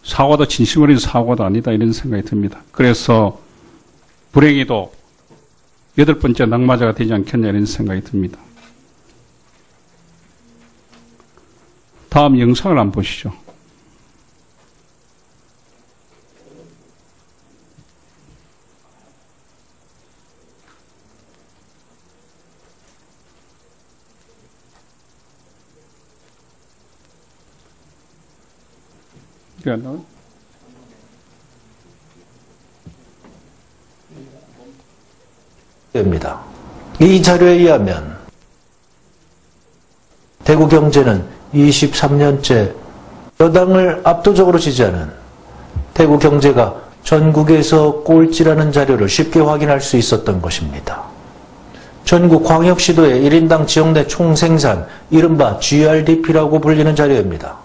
사고도 진심 어린 사고도 아니다 이런 생각이 듭니다. 그래서 불행히도 8번째 낙마자가 되지 않겠냐 이런 생각이 듭니다. 다음 영상을 한번 보시죠. 입니다. 이 자료에 의하면 대구경제는 23년째 여당을 압도적으로 지지하는 대구경제가 전국에서 꼴찌라는 자료를 쉽게 확인할 수 있었던 것입니다. 전국 광역시도의 1인당 지역 내 총생산, 이른바 GRDP라고 불리는 자료입니다.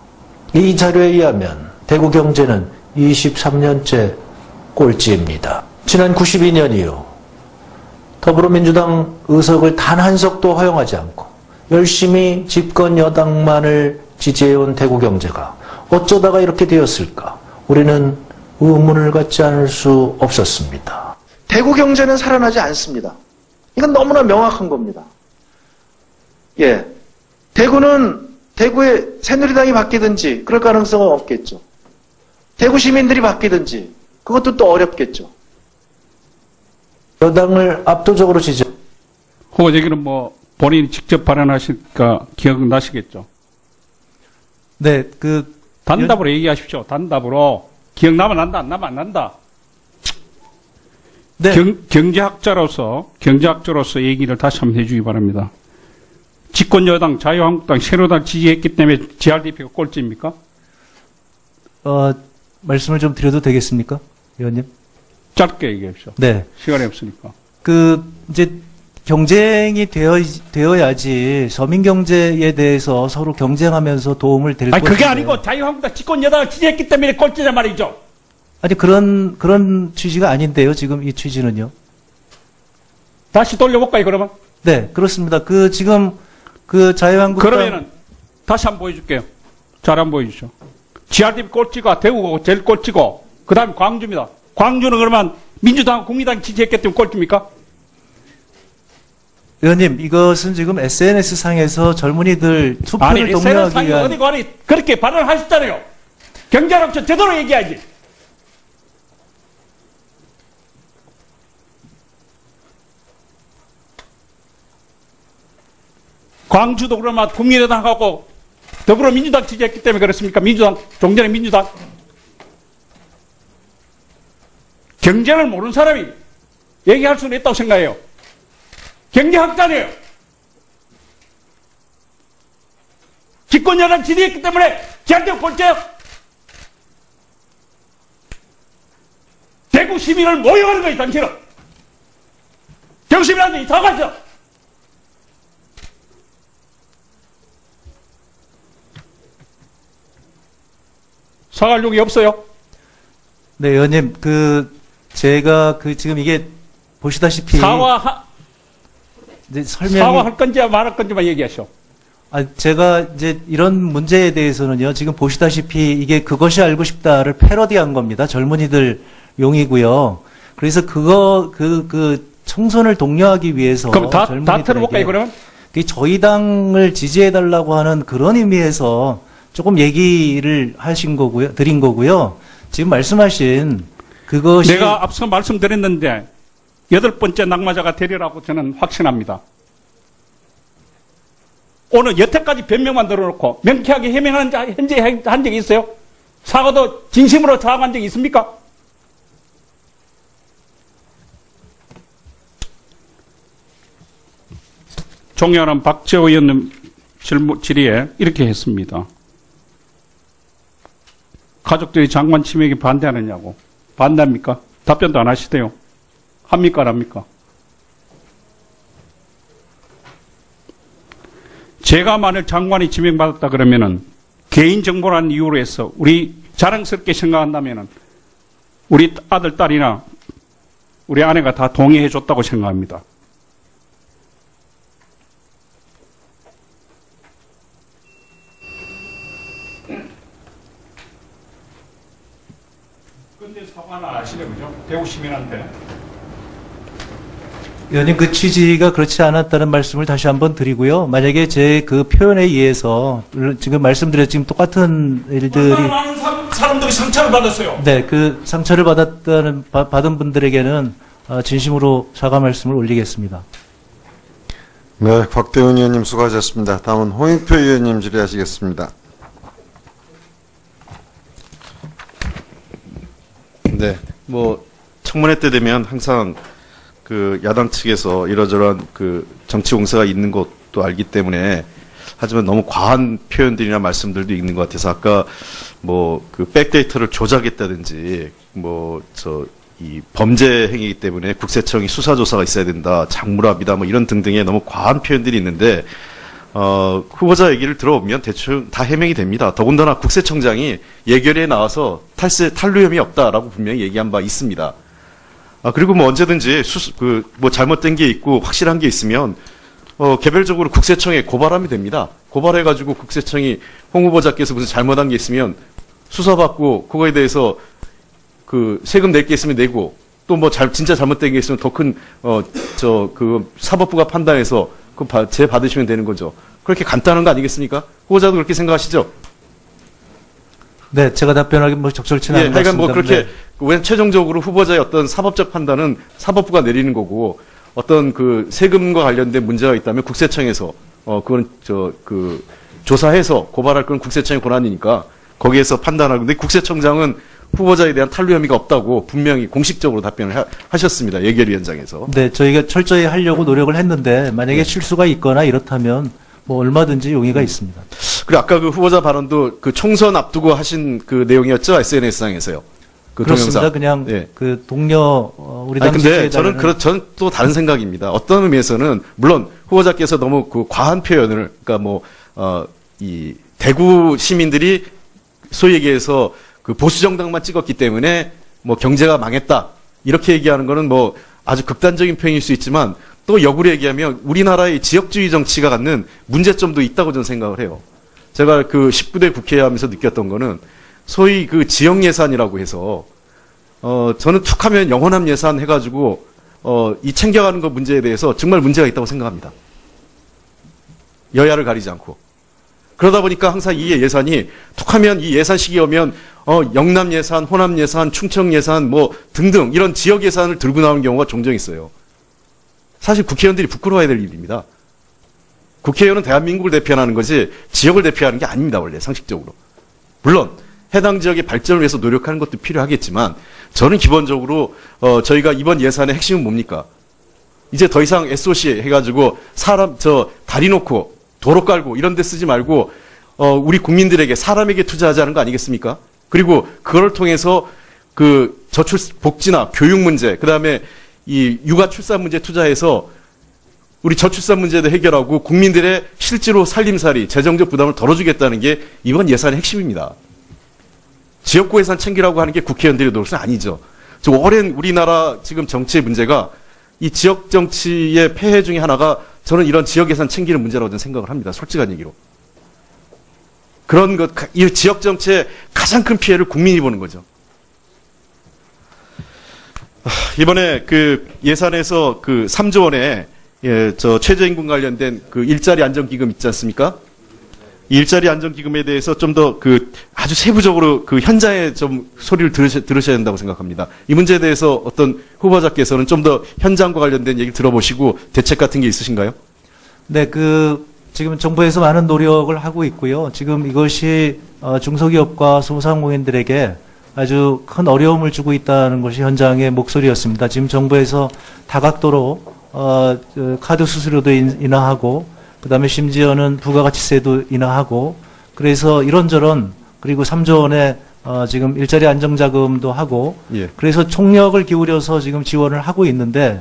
이 자료에 의하면 대구경제는 23년째 꼴찌입니다. 지난 92년 이후 더불어민주당 의석을 단 한 석도 허용하지 않고 열심히 집권 여당만을 지지해온 대구경제가 어쩌다가 이렇게 되었을까? 우리는 의문을 갖지 않을 수 없었습니다. 대구경제는 살아나지 않습니다. 이건 너무나 명확한 겁니다. 예, 대구의 새누리당이 바뀌든지 그럴 가능성은 없겠죠. 대구 시민들이 바뀌든지 그것도 또 어렵겠죠. 여당을 압도적으로 지지. 후보자기는 뭐 본인이 직접 발언하실까 기억나시겠죠? 네, 단답으로 얘기하십시오. 단답으로. 기억나면 난다, 안 나면 안 난다. 네. 경제학자로서 얘기를 다시 한번 해주기 바랍니다. 집권 여당, 자유한국당, 새누리당 지지했기 때문에 GRDP가 꼴찌입니까? 말씀을 좀 드려도 되겠습니까, 의원님? 짧게 얘기하십시오. 네. 시간이 없으니까. 이제 경쟁이 되어야지 서민 경제에 대해서 서로 경쟁하면서 도움을 드릴 것인데. 그게 아니고 자유한국당 집권 여당을 지지했기 때문에 꼴찌란 말이죠. 아니, 그런 취지가 아닌데요, 지금 이 취지는요. 다시 돌려볼까요, 그러면? 네, 그렇습니다. 지금 자유한국당. 그러면은 다시 한번 보여줄게요. 잘 한번 보여주시죠. GRDP 꼴찌가 대구고 제일 꼴찌고, 그 다음에 광주입니다. 광주는 그러면 민주당, 국민당 지지했기 때문에 꼴찌입니까? 의원님, 이것은 지금 SNS상에서 젊은이들 투표를 독려하기 위한. 어디 관이 그렇게 발언하셨잖아요. 경제력 제대로 얘기하지. 광주도 그러면 국민의당하고 더불어민주당 지지했기 때문에 그렇습니까? 민주당, 종전의 민주당. 경제를 모르는 사람이 얘기할 수는 있다고 생각해요. 경제학자네요. 집권 여당 지지했기 때문에 제한테 꼴찌예요. 대구 시민을 모욕하는 거예요, 당신은. 대구 시민한테 사과하죠. 사과할 용이 없어요. 네, 의원님, 제가 지금 이게 보시다시피. 사과할 건지 말할 건지만 얘기하시오. 제가 이제 이런 문제에 대해서는요, 지금 보시다시피 이게 그것이 알고 싶다를 패러디한 겁니다. 젊은이들 용이고요. 그래서 청선을 독려하기 위해서. 그럼 다 틀어볼까요, 그러면? 저희 당을 지지해달라고 하는 그런 의미에서 조금 얘기를 드린 거고요. 지금 말씀하신 그것이. 내가 앞서 말씀드렸는데, 8번째 낙마자가 되리라고 저는 확신합니다. 오늘 여태까지 변명만 들어놓고 명쾌하게 해명한 현재 한 적이 있어요? 사과도 진심으로 사과한 적이 있습니까? 존경하는 박재호 의원님 질의에 이렇게 했습니다. 가족들이 장관 침해에 반대하느냐고. 반대합니까? 답변도 안 하시대요. 합니까, 안 합니까? 제가 만일 장관이 지명받았다 그러면은 개인정보라는 이유로 해서 우리 자랑스럽게 생각한다면은 우리 아들, 딸이나 우리 아내가 다 동의해 줬다고 생각합니다. 근데 사과는 안 하시네, 그죠? 대구 시민한테. 의원님 그 취지가 그렇지 않았다는 말씀을 다시 한번 드리고요. 만약에 제 그 표현에 의해서 지금 말씀드렸 지금 똑같은 일들이 많은 사람들이 상처를 받았어요. 네, 그 상처를 받은 분들에게는 진심으로 사과 말씀을 올리겠습니다. 네, 곽대훈 의원님 수고하셨습니다. 다음은 홍익표 의원님 질의하시겠습니다. 네, 청문회 때 되면 항상 그 야당 측에서 이러저러한 그 정치 공세가 있는 것도 알기 때문에 하지만 너무 과한 표현들이나 말씀들도 있는 것 같아서 아까 그 백데이터를 조작했다든지 이 범죄 행위이기 때문에 국세청이 수사조사가 있어야 된다, 장물합이다, 이런 등등의 너무 과한 표현들이 있는데, 후보자 얘기를 들어보면 대충 다 해명이 됩니다. 더군다나 국세청장이 예결위에 나와서 탈루 혐의 없다라고 분명히 얘기한 바 있습니다. 그리고 언제든지 잘못된 게 있고 확실한 게 있으면, 개별적으로 국세청에 고발하면 됩니다. 고발해가지고 국세청이 홍 후보자께서 무슨 잘못한 게 있으면 수사받고 그거에 대해서 그 세금 낼 게 있으면 내고 또 진짜 잘못된 게 있으면 더 큰 사법부가 판단해서 재 받으시면 되는 거죠. 그렇게 간단한 거 아니겠습니까? 후보자도 그렇게 생각하시죠? 네, 제가 답변하기 적절치는 않은 것 하여간 같습니다. 그렇게 네. 최종적으로 후보자의 어떤 사법적 판단은 사법부가 내리는 거고 어떤 그 세금과 관련된 문제가 있다면 국세청에서 그건 조사해서 고발할 건 국세청의 권한이니까 거기에서 판단하고 근데 국세청장은 후보자에 대한 탈루 혐의가 없다고 분명히 공식적으로 답변을 하셨습니다. 예결위원장에서. 네, 저희가 철저히 하려고 노력을 했는데 만약에 실수가 있거나 이렇다면 얼마든지 용의가 있습니다. 그리고 아까 그 후보자 발언도 그 총선 앞두고 하신 그 내용이었죠? SNS상에서요. 그렇습니다. 동영상. 그냥 예. 그 동료 우리 당 근데 저는 지지자들은 저는 또 다른 생각입니다. 어떤 의미에서는 물론 후보자께서 너무 그 과한 표현을 그러니까 이 대구 시민들이 소위 얘기해서 그 보수 정당만 찍었기 때문에 경제가 망했다 이렇게 얘기하는 거는 아주 극단적인 표현일 수 있지만 또 역으로 얘기하면 우리나라의 지역주의 정치가 갖는 문제점도 있다고 저는 생각을 해요. 제가 그 19대 국회 하면서 느꼈던 거는 소위 그 지역 예산이라고 해서 저는 툭하면 영원한 예산 해가지고 이 챙겨가는 거 문제에 대해서 정말 문제가 있다고 생각합니다. 여야를 가리지 않고. 그러다 보니까 항상 이 예산이 툭하면 이 예산 시기 오면 영남 예산, 호남 예산, 충청 예산 등등 이런 지역 예산을 들고 나오는 경우가 종종 있어요. 사실 국회의원들이 부끄러워야 될 일입니다. 국회의원은 대한민국을 대표하는 거지 지역을 대표하는 게 아닙니다. 원래 상식적으로. 물론 해당 지역의 발전을 위해서 노력하는 것도 필요하겠지만 저는 기본적으로 저희가 이번 예산의 핵심은 뭡니까? 이제 더 이상 SOC 해가지고 다리 놓고 도로 깔고 이런 데 쓰지 말고 우리 국민들에게 사람에게 투자하자는 거 아니겠습니까? 그리고 그걸 통해서 그 복지나 교육 문제, 그다음에 이 육아 출산 문제 투자해서 우리 저출산 문제도 해결하고 국민들의 실제로 살림살이, 재정적 부담을 덜어주겠다는 게 이번 예산의 핵심입니다. 지역구 예산 챙기라고 하는 게 국회의원들의 노릇은 아니죠. 오랜 우리나라 지금 정치의 문제가 이 지역 정치의 폐해 중에 하나가 저는 이런 지역 예산 챙기는 문제라고 저는 생각을 합니다. 솔직한 얘기로. 이 지역 정치의 가장 큰 피해를 국민이 보는 거죠. 이번에 그 예산에서 그 3조 원에 최저임금 관련된 그 일자리 안정기금 있지 않습니까? 이 일자리 안정기금에 대해서 좀 더 아주 세부적으로 그 현장에 좀 소리를 들으셔야 된다고 생각합니다. 이 문제에 대해서 어떤 후보자께서는 좀 더 현장과 관련된 얘기를 들어보시고 대책 같은 게 있으신가요? 네, 지금 정부에서 많은 노력을 하고 있고요. 지금 이것이 중소기업과 소상공인들에게 아주 큰 어려움을 주고 있다는 것이 현장의 목소리였습니다. 지금 정부에서 다각도로 카드 수수료도 인하하고 그다음에 심지어는 부가가치세도 인하하고 그래서 이런저런 그리고 3조 원의 지금 일자리 안정자금도 하고 예. 그래서 총력을 기울여서 지금 지원을 하고 있는데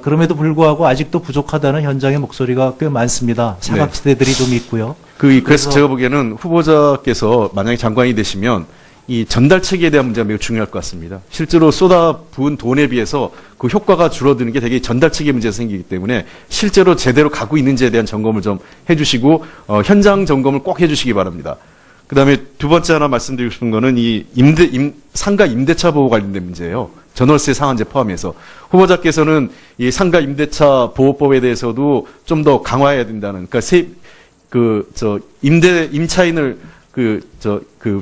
그럼에도 불구하고 아직도 부족하다는 현장의 목소리가 꽤 많습니다. 사각지대들이 좀 있고요. 그래서 제가 보기에는 후보자께서 만약에 장관이 되시면 이 전달 체계에 대한 문제가 매우 중요할 것 같습니다. 실제로 쏟아부은 돈에 비해서 그 효과가 줄어드는 게 되게 전달 체계 문제가 생기기 때문에 실제로 제대로 가고 있는지에 대한 점검을 좀 해주시고 현장 점검을 꼭 해주시기 바랍니다. 그다음에 두 번째 하나 말씀드리고 싶은 거는 이 상가 임대차 보호 관련된 문제예요. 전월세 상한제 포함해서 후보자께서는 이 상가 임대차 보호법에 대해서도 좀 더 강화해야 된다는, 그러니까 임차인을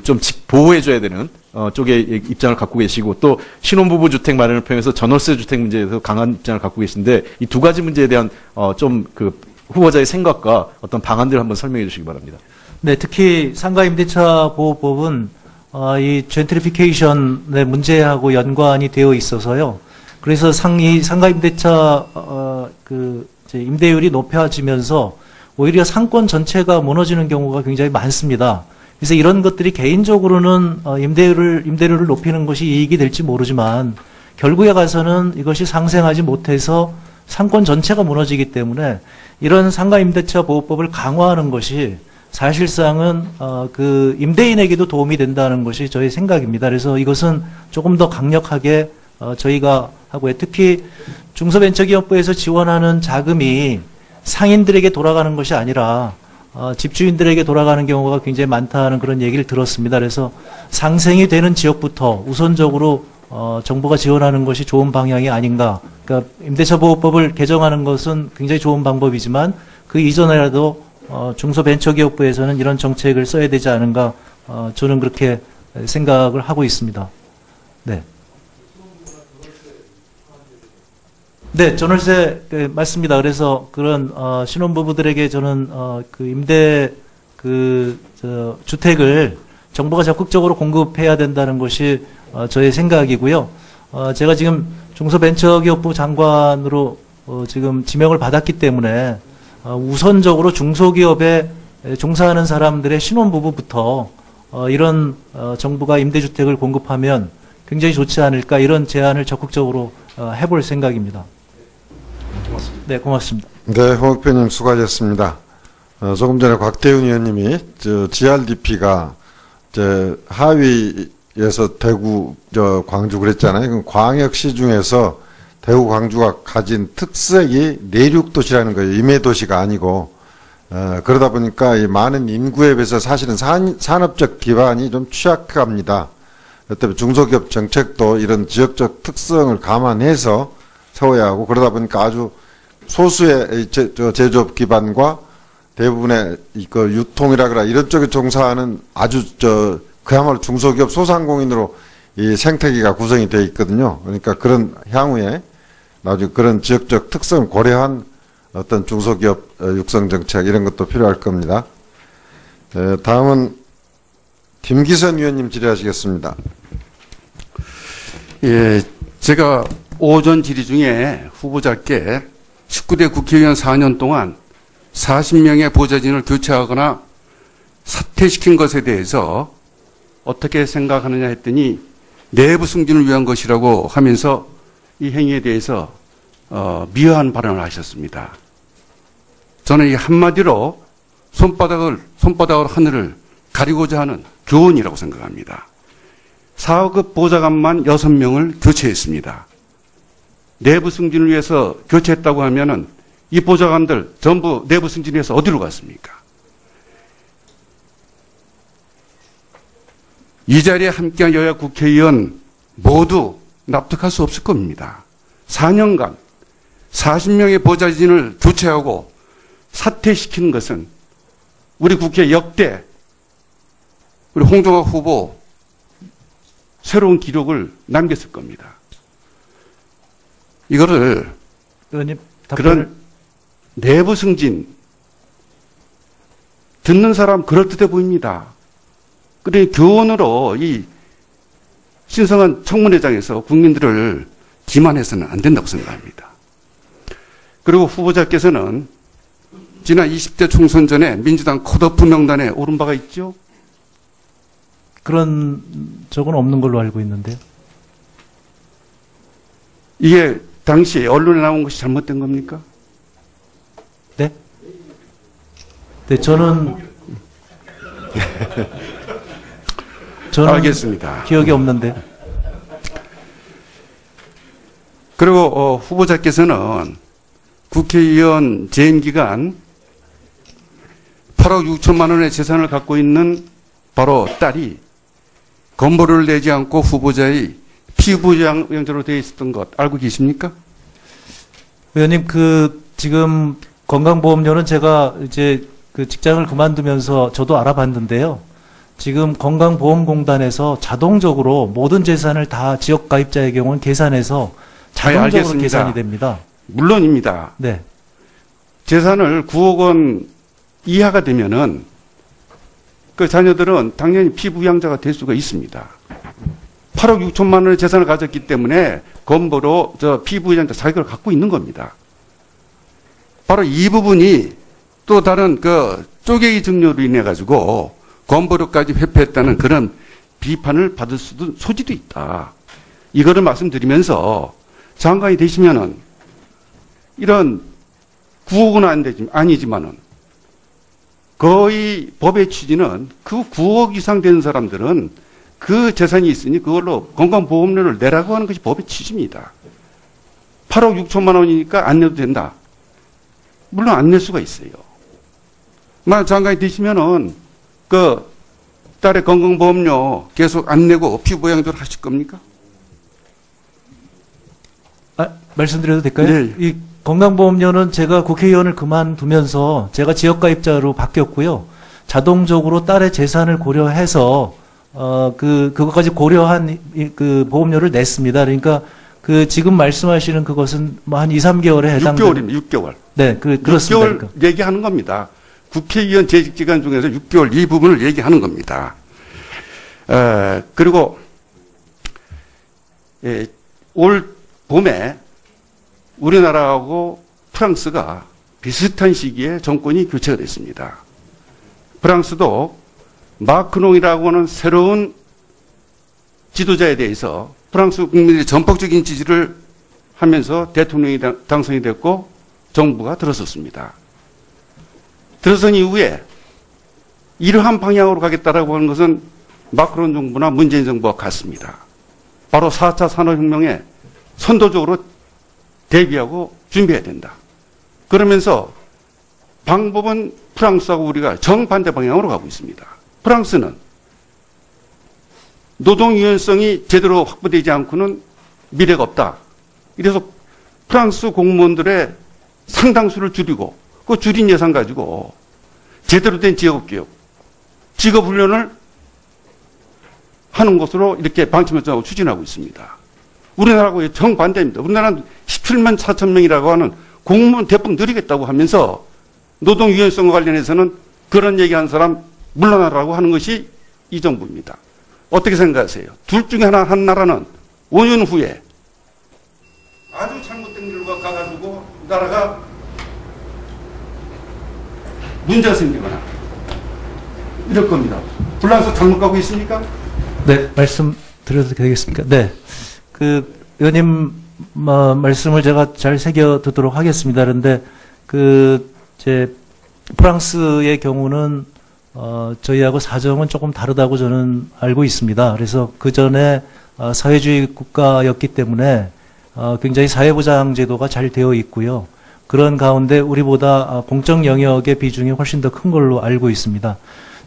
좀 보호해줘야 되는 쪽에 입장을 갖고 계시고, 또 신혼부부 주택 마련을 통해서 전월세 주택 문제에 대해서 강한 입장을 갖고 계신데, 이 두 가지 문제에 대한 후보자의 생각과 어떤 방안들을 한번 설명해 주시기 바랍니다. 네, 특히 상가 임대차 보호법은 이 젠트리피케이션의 문제하고 연관이 되어 있어서요. 그래서 이 상가 임대차 이제 임대율이 높아지면서 오히려 상권 전체가 무너지는 경우가 굉장히 많습니다. 그래서 이런 것들이 개인적으로는 임대료를 높이는 것이 이익이 될지 모르지만 결국에 가서는 이것이 상생하지 못해서 상권 전체가 무너지기 때문에 이런 상가 임대차 보호법을 강화하는 것이 사실상은 그 임대인에게도 도움이 된다는 것이 저의 생각입니다. 그래서 이것은 조금 더 강력하게 저희가 하고요. 특히 중소벤처기업부에서 지원하는 자금이 상인들에게 돌아가는 것이 아니라 집주인들에게 돌아가는 경우가 굉장히 많다는 그런 얘기를 들었습니다. 그래서 상생이 되는 지역부터 우선적으로 정부가 지원하는 것이 좋은 방향이 아닌가. 그러니까 임대차 보호법을 개정하는 것은 굉장히 좋은 방법이지만 그 이전에라도 중소벤처기업부에서는 이런 정책을 써야 되지 않은가, 저는 그렇게 생각을 하고 있습니다. 네. 네, 전월세 맞습니다. 그래서 그런 신혼부부들에게 저는 그 주택을 정부가 적극적으로 공급해야 된다는 것이 저의 생각이고요. 제가 지금 중소벤처기업부 장관으로 지금 지명을 받았기 때문에 우선적으로 중소기업에 종사하는 사람들의 신혼부부부터 이런 정부가 임대주택을 공급하면 굉장히 좋지 않을까, 이런 제안을 적극적으로 해볼 생각입니다. 네, 고맙습니다. 네, 홍익표님 수고하셨습니다. 조금 전에 곽태훈 의원님이 GRDP가 하위에서 대구, 광주 그랬잖아요. 그럼 광역시 중에서 대구, 광주가 가진 특색이 내륙도시라는 거예요. 임해도시가 아니고. 그러다 보니까 이 많은 인구에 비해서 사실은 산업적 기반이 좀 취약합니다. 그때문에 중소기업 정책도 이런 지역적 특성을 감안해서 세워야 하고, 그러다 보니까 아주 소수의 제조업 기반과 대부분의 유통이라거나 이런 쪽에 종사하는 아주 그야말로 중소기업 소상공인으로 이 생태계가 구성이 되어 있거든요. 그러니까 그런 향후에 나중에 그런 지역적 특성을 고려한 어떤 중소기업 육성 정책 이런 것도 필요할 겁니다. 다음은 김기선 의원님 질의하시겠습니다. 예, 제가 오전 질의 중에 후보자께 19대 국회의원 4년 동안 40명의 보좌진을 교체하거나 사퇴시킨 것에 대해서 어떻게 생각하느냐 했더니 내부 승진을 위한 것이라고 하면서 이 행위에 대해서 미화한 발언을 하셨습니다. 저는 이 한마디로 손바닥으로 하늘을 가리고자 하는 교훈이라고 생각합니다. 4급 보좌관만 6명을 교체했습니다. 내부 승진을 위해서 교체했다고 하면은 이 보좌관들 전부 내부 승진해서 어디로 갔습니까? 이 자리에 함께한 여야 국회의원 모두 납득할 수 없을 겁니다. 4년간 40명의 보좌진을 교체하고 사퇴시키는 것은 우리 국회 역대 우리 홍종학 후보 새로운 기록을 남겼을 겁니다. 이거를 의원님, 그런 내부 승진 듣는 사람 그럴듯해 보입니다. 그래 교훈으로 이 신성한 청문회장에서 국민들을 기만해서는 안 된다고 생각합니다. 그리고 후보자께서는 지난 20대 총선 전에 민주당 컷오프 명단에 오른 바가 있죠? 그런 적은 없는 걸로 알고 있는데요. 이게 당시 언론에 나온 것이 잘못된 겁니까? 네? 네, 저는 알겠습니다. 기억이 없는데. 그리고 후보자께서는 국회의원 재임 기간 8억 6천만 원의 재산을 갖고 있는 바로 딸이 건보료를 내지 않고 후보자의 피부양자로 되어 있었던 것 알고 계십니까? 의원님, 지금 건강보험료는 제가 이제 그 직장을 그만두면서 저도 알아봤는데요. 지금 건강보험공단에서 자동적으로 모든 재산을 다 지역 가입자의 경우는 계산해서 자동적으로 알겠습니다. 계산이 됩니다. 물론입니다. 네. 재산을 9억 원 이하가 되면은 그 자녀들은 당연히 피부양자가 될 수가 있습니다. 8억 6천만 원의 재산을 가졌기 때문에 건보로 피부양자 자격을 갖고 있는 겁니다. 바로 이 부분이 또 다른 그 쪼개기 증여로 인해 가지고 건보료까지 회피했다는 그런 비판을 받을 수도 소지도 있다. 이거를 말씀드리면서 장관이 되시면은 이런 9억은 아니지만은 거의 법의 취지는 그 9억 이상 되는 사람들은 그 재산이 있으니 그걸로 건강보험료를 내라고 하는 것이 법의 취지입니다. 8억 6천만 원이니까 안 내도 된다. 물론 안 낼 수가 있어요. 만약 장관이 되시면은 그 딸의 건강보험료 계속 안 내고 피부양자를 하실 겁니까? 말씀드려도 될까요? 네. 이 건강보험료는 제가 국회의원을 그만두면서 제가 지역가입자로 바뀌었고요. 자동적으로 딸의 재산을 고려해서 그것까지 고려한 그 보험료를 냈습니다. 그러니까 그 지금 말씀하시는 그것은 뭐 한 2, 3개월에 해당되는 6개월입니다. 6개월. 네, 그렇습니다. 6개월 그러니까. 얘기하는 겁니다. 국회의원 재직 기간 중에서 6개월 이 부분을 얘기하는 겁니다. 그리고 올 봄에 우리나라하고 프랑스가 비슷한 시기에 정권이 교체가 됐습니다. 프랑스도 마크롱이라고 하는 새로운 지도자에 대해서 프랑스 국민들이 전폭적인 지지를 하면서 대통령이 당선이 됐고 정부가 들어섰습니다. 들어선 이후에 이러한 방향으로 가겠다라고 하는 것은 마크롱 정부나 문재인 정부와 같습니다. 바로 4차 산업혁명에 선도적으로 대비하고 준비해야 된다. 그러면서 방법은 프랑스하고 우리가 정반대 방향으로 가고 있습니다. 프랑스는 노동 유연성이 제대로 확보되지 않고는 미래가 없다. 이래서 프랑스 공무원들의 상당수를 줄이고 그 줄인 예산 가지고 제대로 된 지역교육, 직업훈련을 하는 것으로 이렇게 방침을 추진하고 있습니다. 우리나라하고 정반대입니다. 우리나라는 17만 4천 명이라고 하는 공무원 대폭 늘리겠다고 하면서 노동 유연성과 관련해서는 그런 얘기하는 사람 물러나라고 하는 것이 이 정부입니다. 어떻게 생각하세요? 둘 중에 한 나라는 5년 후에 아주 잘못된 길로 가가지고 나라가 문제가 생기거나 이럴 겁니다. 불란서 잘못 가고 있습니까? 네, 말씀 드려도 되겠습니까? 네. 그, 의원님, 말씀을 제가 잘 새겨 듣도록 하겠습니다. 그런데, 프랑스의 경우는, 저희하고 사정은 조금 다르다고 저는 알고 있습니다. 그래서 그 전에, 사회주의 국가였기 때문에, 굉장히 사회보장 제도가 잘 되어 있고요. 그런 가운데 우리보다 공적 영역의 비중이 훨씬 더 큰 걸로 알고 있습니다.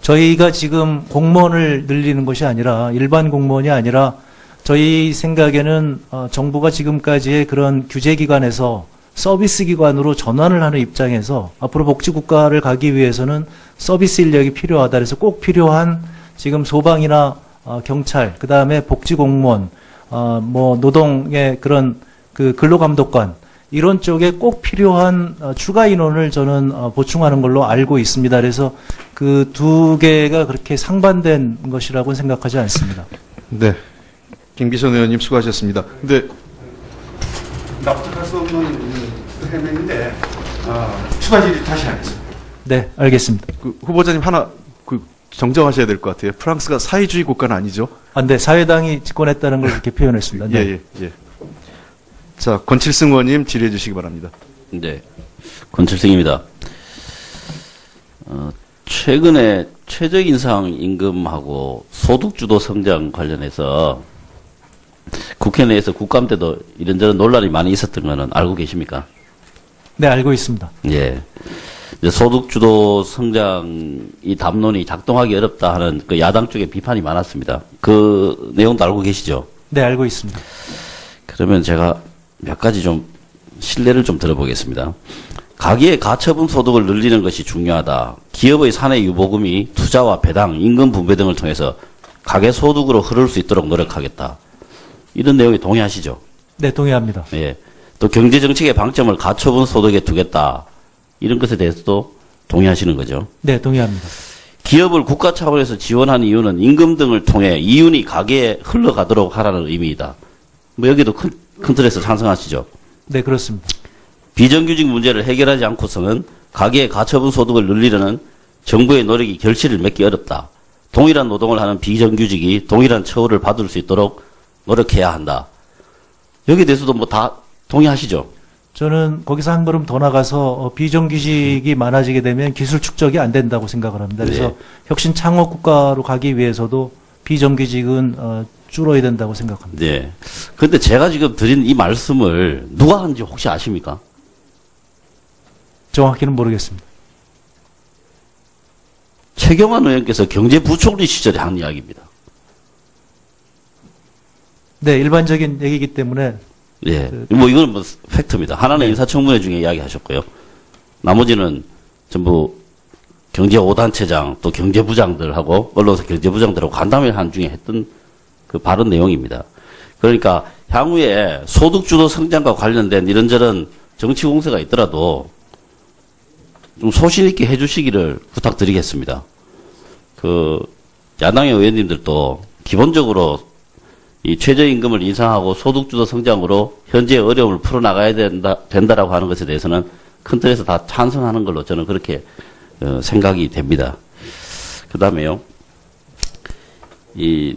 저희가 지금 공무원을 늘리는 것이 아니라 일반 공무원이 아니라 저희 생각에는 정부가 지금까지의 그런 규제기관에서 서비스기관으로 전환을 하는 입장에서 앞으로 복지국가를 가기 위해서는 서비스 인력이 필요하다. 그래서 꼭 필요한 지금 소방이나 경찰, 그 다음에 복지공무원, 노동의 그런 그 근로감독관 이런 쪽에 꼭 필요한 추가 인원을 저는 보충하는 걸로 알고 있습니다. 그래서 그 두 개가 그렇게 상반된 것이라고는 생각하지 않습니다. 네. 김기선 의원님 수고하셨습니다. 근데 납득할 수 없는 해명인데 추가 질의 다시 하겠습니다. 네, 알겠습니다. 그 후보자님 하나 정정하셔야 될 것 같아요. 프랑스가 사회주의 국가는 아니죠? 네, 사회당이 집권했다는 걸 그렇게 표현했습니다. 네. 예. 자, 권칠승 의원님 질의해 주시기 바랍니다. 네, 권칠승입니다. 최근에 최저인상 임금하고 소득주도 성장 관련해서 국회 내에서 국감 때도 이런저런 논란이 많이 있었던 거는 알고 계십니까? 네, 알고 있습니다. 예. 이제 소득주도 성장 이 담론이 작동하기 어렵다 하는 그 야당 쪽에 비판이 많았습니다. 그 내용도 알고 계시죠? 네, 알고 있습니다. 그러면 제가 몇 가지 좀 신뢰를 좀 들어보겠습니다. 가계의 가처분 소득을 늘리는 것이 중요하다. 기업의 사내 유보금이 투자와 배당, 임금 분배 등을 통해서 가계 소득으로 흐를 수 있도록 노력하겠다. 이런 내용에 동의하시죠? 네, 동의합니다. 예. 또 경제정책의 방점을 가처분 소득에 두겠다. 이런 것에 대해서도 동의하시는 거죠? 네, 동의합니다. 기업을 국가 차원에서 지원하는 이유는 임금 등을 통해 이윤이 가계에 흘러가도록 하라는 의미이다. 뭐 여기도 큰 틀에서 찬성하시죠? 네, 그렇습니다. 비정규직 문제를 해결하지 않고서는 가계의 가처분 소득을 늘리려는 정부의 노력이 결실을 맺기 어렵다. 동일한 노동을 하는 비정규직이 동일한 처우를 받을 수 있도록 노력해야 한다. 여기에 대해서도 뭐 다 동의하시죠? 저는 거기서 한 걸음 더 나가서 비정규직이 많아지게 되면 기술 축적이 안 된다고 생각을 합니다. 그래서 네. 혁신 창업 국가로 가기 위해서도 비정규직은 줄어야 된다고 생각합니다. 네. 근데 제가 지금 드린 이 말씀을 누가 하는지 혹시 아십니까? 정확히는 모르겠습니다. 최경환 의원께서 경제부총리 시절에 한 이야기입니다. 네, 일반적인 얘기이기 때문에 예. 뭐 이거는 뭐 팩트입니다. 하나는 인사청문회 중에 이야기하셨고요. 나머지는 전부 경제 5단체장 또 경제부장들하고 언론사 경제부장들하고 간담회 한 중에 했던 그 발언 내용입니다. 그러니까 향후에 소득주도 성장과 관련된 이런저런 정치 공세가 있더라도 좀 소신 있게 해주시기를 부탁드리겠습니다. 그 야당의 의원님들도 기본적으로 이 최저임금을 인상하고 소득주도 성장으로 현재의 어려움을 풀어나가야 된다라고 하는 것에 대해서는 큰 틀에서 다 찬성하는 걸로 저는 그렇게 생각이 됩니다. 그 다음에요. 이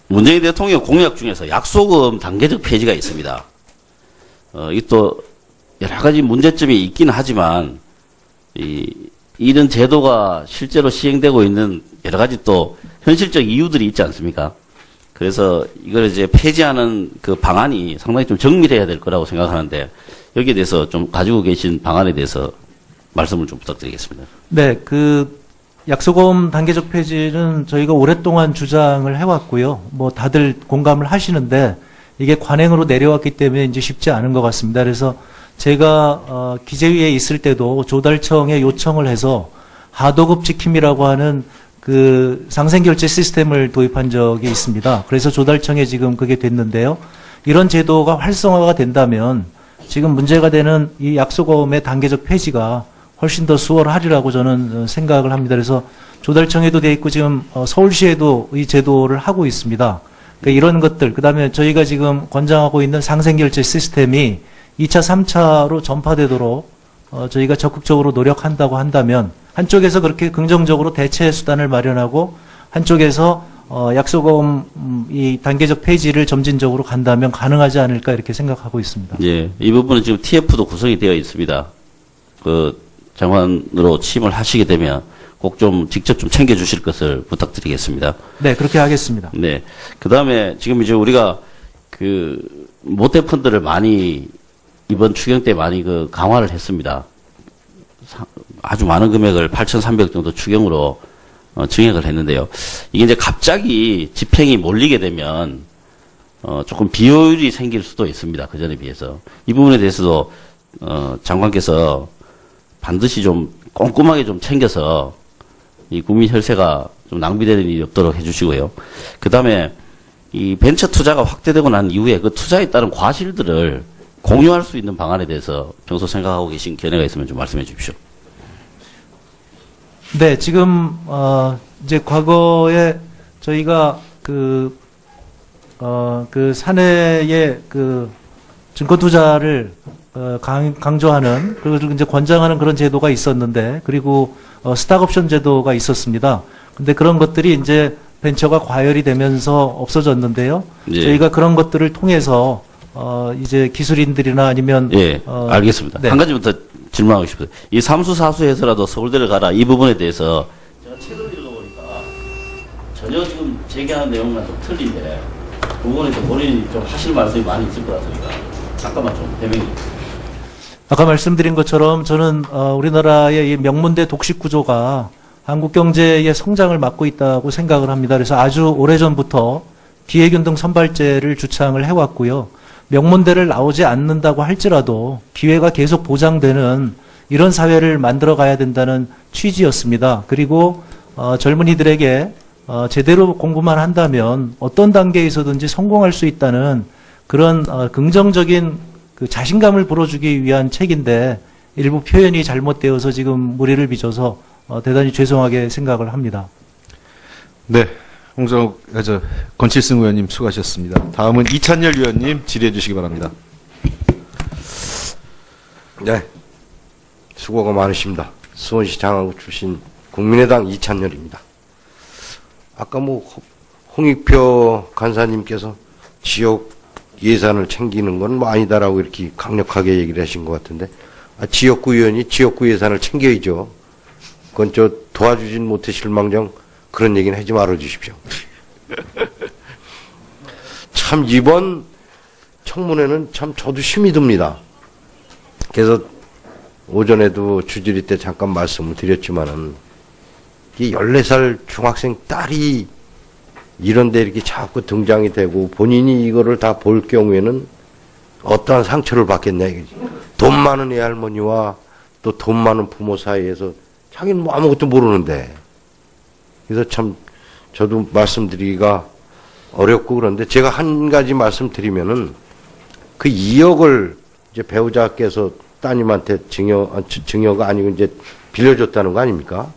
문재인 대통령 공약 중에서 약소금 단계적 폐지가 있습니다. 이 또 여러 가지 문제점이 있긴 하지만 이런 제도가 실제로 시행되고 있는 여러 가지 또 현실적 이유들이 있지 않습니까? 그래서 이걸 이제 폐지하는 그 방안이 상당히 좀 정밀해야 될 거라고 생각하는데 여기에 대해서 좀 가지고 계신 방안에 대해서 말씀을 좀 부탁드리겠습니다. 네, 그 약소금 단계적 폐지는 저희가 오랫동안 주장을 해왔고요. 뭐 다들 공감을 하시는데 이게 관행으로 내려왔기 때문에 이제 쉽지 않은 것 같습니다. 그래서 제가 기재위에 있을 때도 조달청에 요청을 해서 하도급 지킴이라고 하는 그 상생결제 시스템을 도입한 적이 있습니다. 그래서 조달청에 지금 그게 됐는데요. 이런 제도가 활성화가 된다면 지금 문제가 되는 이 약소금의 단계적 폐지가 훨씬 더 수월하리라고 저는 생각을 합니다. 그래서 조달청에도 돼 있고 지금 서울시에도 이 제도를 하고 있습니다. 그러니까 이런 것들, 그다음에 저희가 지금 권장하고 있는 상생결제 시스템이 2차, 3차로 전파되도록 저희가 적극적으로 노력한다고 한다면 한쪽에서 그렇게 긍정적으로 대체 수단을 마련하고 한쪽에서 약소금 이 단계적 폐지를 점진적으로 간다면 가능하지 않을까 이렇게 생각하고 있습니다. 예, 이 부분은 지금 TF도 구성이 되어 있습니다. 그 장관으로 취임을 하시게 되면 꼭 좀 직접 좀 챙겨주실 것을 부탁드리겠습니다. 네, 그렇게 하겠습니다. 네, 그 다음에 지금 이제 우리가 그 모태 펀드를 많이 이번 추경 때 많이 그 강화를 했습니다. 아주 많은 금액을 8,300 정도 추경으로 증액을 했는데요. 이게 이제 갑자기 집행이 몰리게 되면 조금 비효율이 생길 수도 있습니다. 그 전에 비해서 이 부분에 대해서도 장관께서 반드시 좀 꼼꼼하게 좀 챙겨서 이 국민 혈세가 좀 낭비되는 일이 없도록 해주시고요. 그 다음에 이 벤처 투자가 확대되고 난 이후에 그 투자에 따른 과실들을 공유할 수 있는 방안에 대해서 평소 생각하고 계신 견해가 있으면 좀 말씀해 주십시오. 네, 지금 이제 과거에 저희가 그 사내의 그 증권 투자를 강조하는 그리고 이제 권장하는 그런 제도가 있었는데 그리고 스탁옵션 제도가 있었습니다. 근데 그런 것들이 이제 벤처가 과열이 되면서 없어졌는데요. 예. 저희가 그런 것들을 통해서 이제 기술인들이나 아니면 예, 알겠습니다. 네. 한 가지부터 질문하고 싶어요. 이 삼수사수해서라도 서울대를 가라 이 부분에 대해서 제가 책을 읽어보니까 전혀 지금 제기하는 내용과 좀 틀린데 그 부분에 좀 본인이 좀 하실 말씀이 많이 있을 것 같으니까 잠깐만 좀 대명해 주세요. 아까 말씀드린 것처럼 저는 우리나라의 이 명문대 독식 구조가 한국 경제의 성장을 막고 있다고 생각을 합니다. 그래서 아주 오래전부터 기회균등 선발제를 주창을 해왔고요. 명문대를 나오지 않는다고 할지라도 기회가 계속 보장되는 이런 사회를 만들어 가야 된다는 취지였습니다. 그리고 젊은이들에게 제대로 공부만 한다면 어떤 단계에서든지 성공할 수 있다는 그런 긍정적인 그 자신감을 불어주기 위한 책인데 일부 표현이 잘못되어서 지금 무리를 빚어서 대단히 죄송하게 생각을 합니다. 네. 권칠승 의원님 수고하셨습니다. 다음은 이찬열 의원님 질의해 주시기 바랍니다. 네. 수고가 많으십니다. 수원시 장안구 출신 국민의당 이찬열입니다. 아까 홍익표 간사님께서 지역 예산을 챙기는 건 아니다라고 이렇게 강력하게 얘기를 하신 것 같은데, 지역구 의원이 지역구 예산을 챙겨야죠. 그건 도와주진 못하실 망정 그런 얘기는 하지 말아 주십시오. 참 이번 청문회는 참 저도 힘이 듭니다. 그래서 오전에도 주질의 때 잠깐 말씀을 드렸지만은 이 14살 중학생 딸이 이런데 이렇게 자꾸 등장이 되고 본인이 이거를 다 볼 경우에는 어떠한 상처를 받겠냐 이거지. 돈 많은 애할머니와 또 돈 많은 부모 사이에서 자기는 뭐 아무것도 모르는데. 그래서 참 저도 말씀드리기가 어렵고 그런데 제가 한 가지 말씀드리면은 그 2억을 이제 배우자께서 따님한테 증여가 아니고 이제 빌려줬다는 거 아닙니까?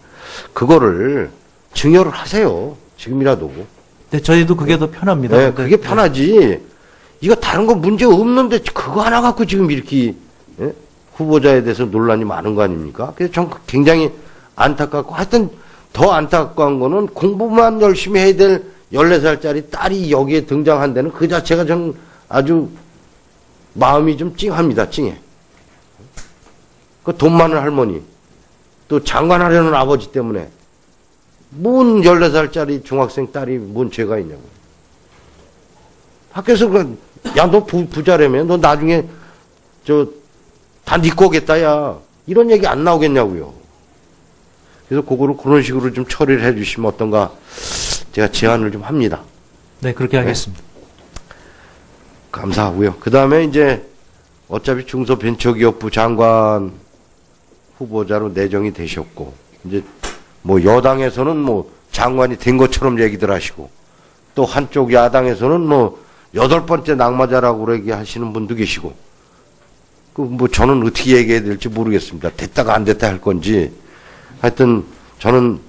그거를 증여를 하세요. 지금이라도. 네, 저희도 그게 더 편합니다. 네, 그게 편하지. 이거 다른 거 문제 없는데 그거 하나 갖고 지금 이렇게 후보자에 대해서 논란이 많은 거 아닙니까? 그래서 전 굉장히 안타깝고 하여튼 더 안타까운 거는 공부만 열심히 해야 될 14살짜리 딸이 여기에 등장한 데는 그 자체가 전 아주 마음이 좀 찡합니다. 찡해. 그 돈 많은 할머니 또 장관하려는 아버지 때문에 뭔 14살짜리 중학생 딸이 뭔 죄가 있냐고. 학교에서 야 너 부자라며 너 나중에 다 네 거겠다 야 이런 얘기 안 나오겠냐고요. 그래서 그거를 그런 식으로 좀 처리를 해 주시면 어떤가 제가 제안을 좀 합니다. 네, 그렇게 하겠습니다. 네? 감사하고요. 그 다음에 이제 어차피 중소벤처기업부 장관 후보자로 내정이 되셨고 이제 뭐 여당에서는 뭐 장관이 된 것처럼 얘기들 하시고 또 한쪽 야당에서는 뭐 8번째 낙마자라고 얘기하시는 분도 계시고 그 뭐 저는 어떻게 얘기해야 될지 모르겠습니다. 됐다가 안 됐다 할 건지 하여튼 저는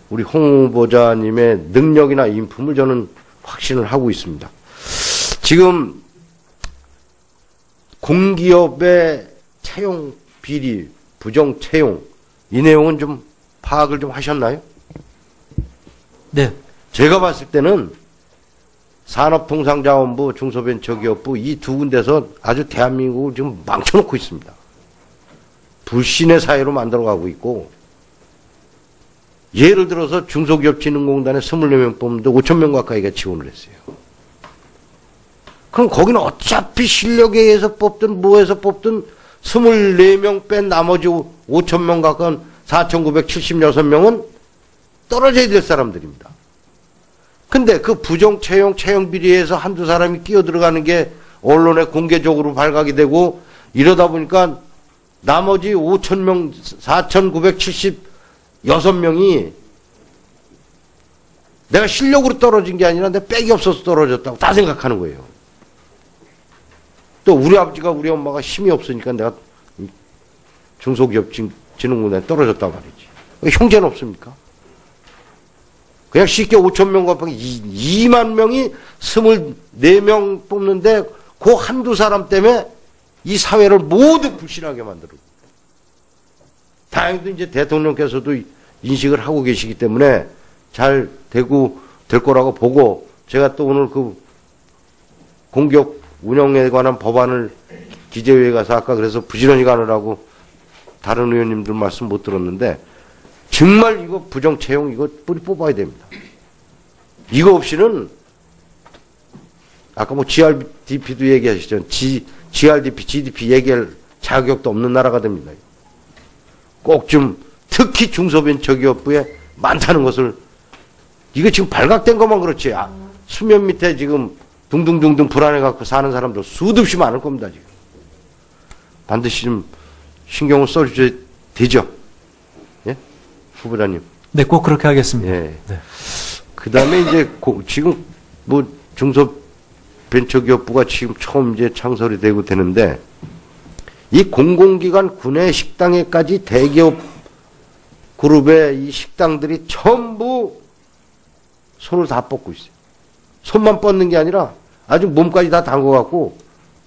우리 홍 후보자님의 능력이나 인품을 저는 확신을 하고 있습니다. 지금 공기업의 채용 비리, 부정 채용 이 내용은 좀 파악을 좀 하셨나요? 네. 제가 봤을 때는 산업통상자원부, 중소벤처기업부 이 두 군데서 아주 대한민국을 지금 망쳐놓고 있습니다. 불신의 사회로 만들어가고 있고 예를 들어서 중소기업진흥공단에 24명 뽑는데 5,000명 가까이가 지원을 했어요. 그럼 거기는 어차피 실력에 의해서 뽑든 뭐해서 뽑든 24명 뺀 나머지 5,000명 가까운 4,976명은 떨어져야 될 사람들입니다. 근데 그 부정 채용 비리에서 한두 사람이 끼어 들어가는 게 언론에 공개적으로 발각이 되고 이러다 보니까 나머지 5,000명, 4,976명이 내가 실력으로 떨어진 게 아니라 내 빽이 없어서 떨어졌다고 다 생각하는 거예요. 또 우리 아버지가 우리 엄마가 힘이 없으니까 내가 중소기업진흥공단에 떨어졌단 말이지. 형제는 없습니까? 그냥 쉽게 5,000명 곱하기 2만 명이 24명 뽑는데 그 한두 사람 때문에 이 사회를 모두 불신하게 만들고. 다행히도 이제 대통령께서도 인식을 하고 계시기 때문에 잘 되고 될 거라고 보고 제가 또 오늘 그 공기업 운영에 관한 법안을 기재위에 가서 아까 그래서 부지런히 가느라고 다른 의원님들 말씀 못 들었는데 정말 이거 부정 채용 이거 뿌리 뽑아야 됩니다. 이거 없이는 아까 뭐 GRDP도 얘기하시죠. GRDP, GDP 얘기할 자격도 없는 나라가 됩니다. 꼭 좀 특히 중소벤처기업부에 많다는 것을 이게 지금 발각된 것만 그렇지 수면 밑에 지금 둥둥둥둥 불안해 갖고 사는 사람들 수도 없이 많을 겁니다. 지금 반드시 좀 신경을 써주셔야 되죠. 예? 후보자님. 네, 꼭 그렇게 하겠습니다. 예. 네. 그 다음에 이제 지금 뭐 중소벤처기업부가 지금 처음 이제 창설이 되고 되는데 이 공공기관 구내 식당에까지 대기업 그룹의 이 식당들이 전부 손을 다 뻗고 있어요. 손만 뻗는 게 아니라 아주 몸까지 다 담궈갖고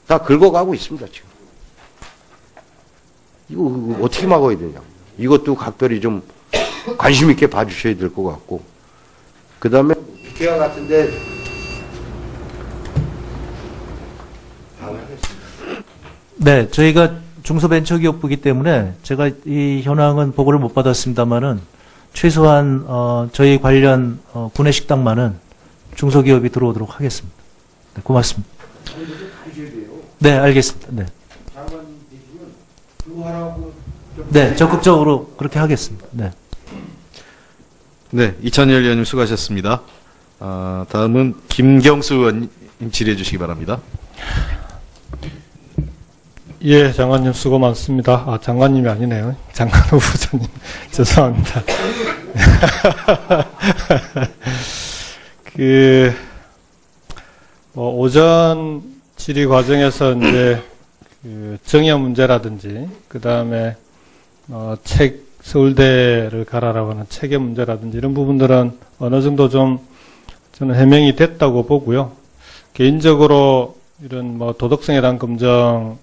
다 긁어가고 있습니다, 지금. 이거 어떻게 막아야 되냐. 이것도 각별히 좀 관심 있게 봐주셔야 될 것 같고. 그 다음에 국회와 같은데 네, 저희가 중소벤처기업부이기 때문에 제가 이 현황은 보고를 못 받았습니다만은 최소한 저희 관련 구내식당만은 중소기업이 들어오도록 하겠습니다. 네, 고맙습니다. 네, 알겠습니다. 네. 네, 적극적으로 그렇게 하겠습니다. 네. 네, 이찬열 의원님 수고하셨습니다. 다음은 김경수 의원님 질의해 주시기 바랍니다. 예, 장관님 수고 많습니다. 장관님이 아니네요. 장관 후보자님. 죄송합니다. 오전 질의 과정에서 이제 정의화 문제라든지, 그 다음에 서울대를 가라라고 하는 체계 문제라든지 이런 부분들은 어느 정도 좀 저는 해명이 됐다고 보고요. 개인적으로 이런 도덕성에 대한 검증은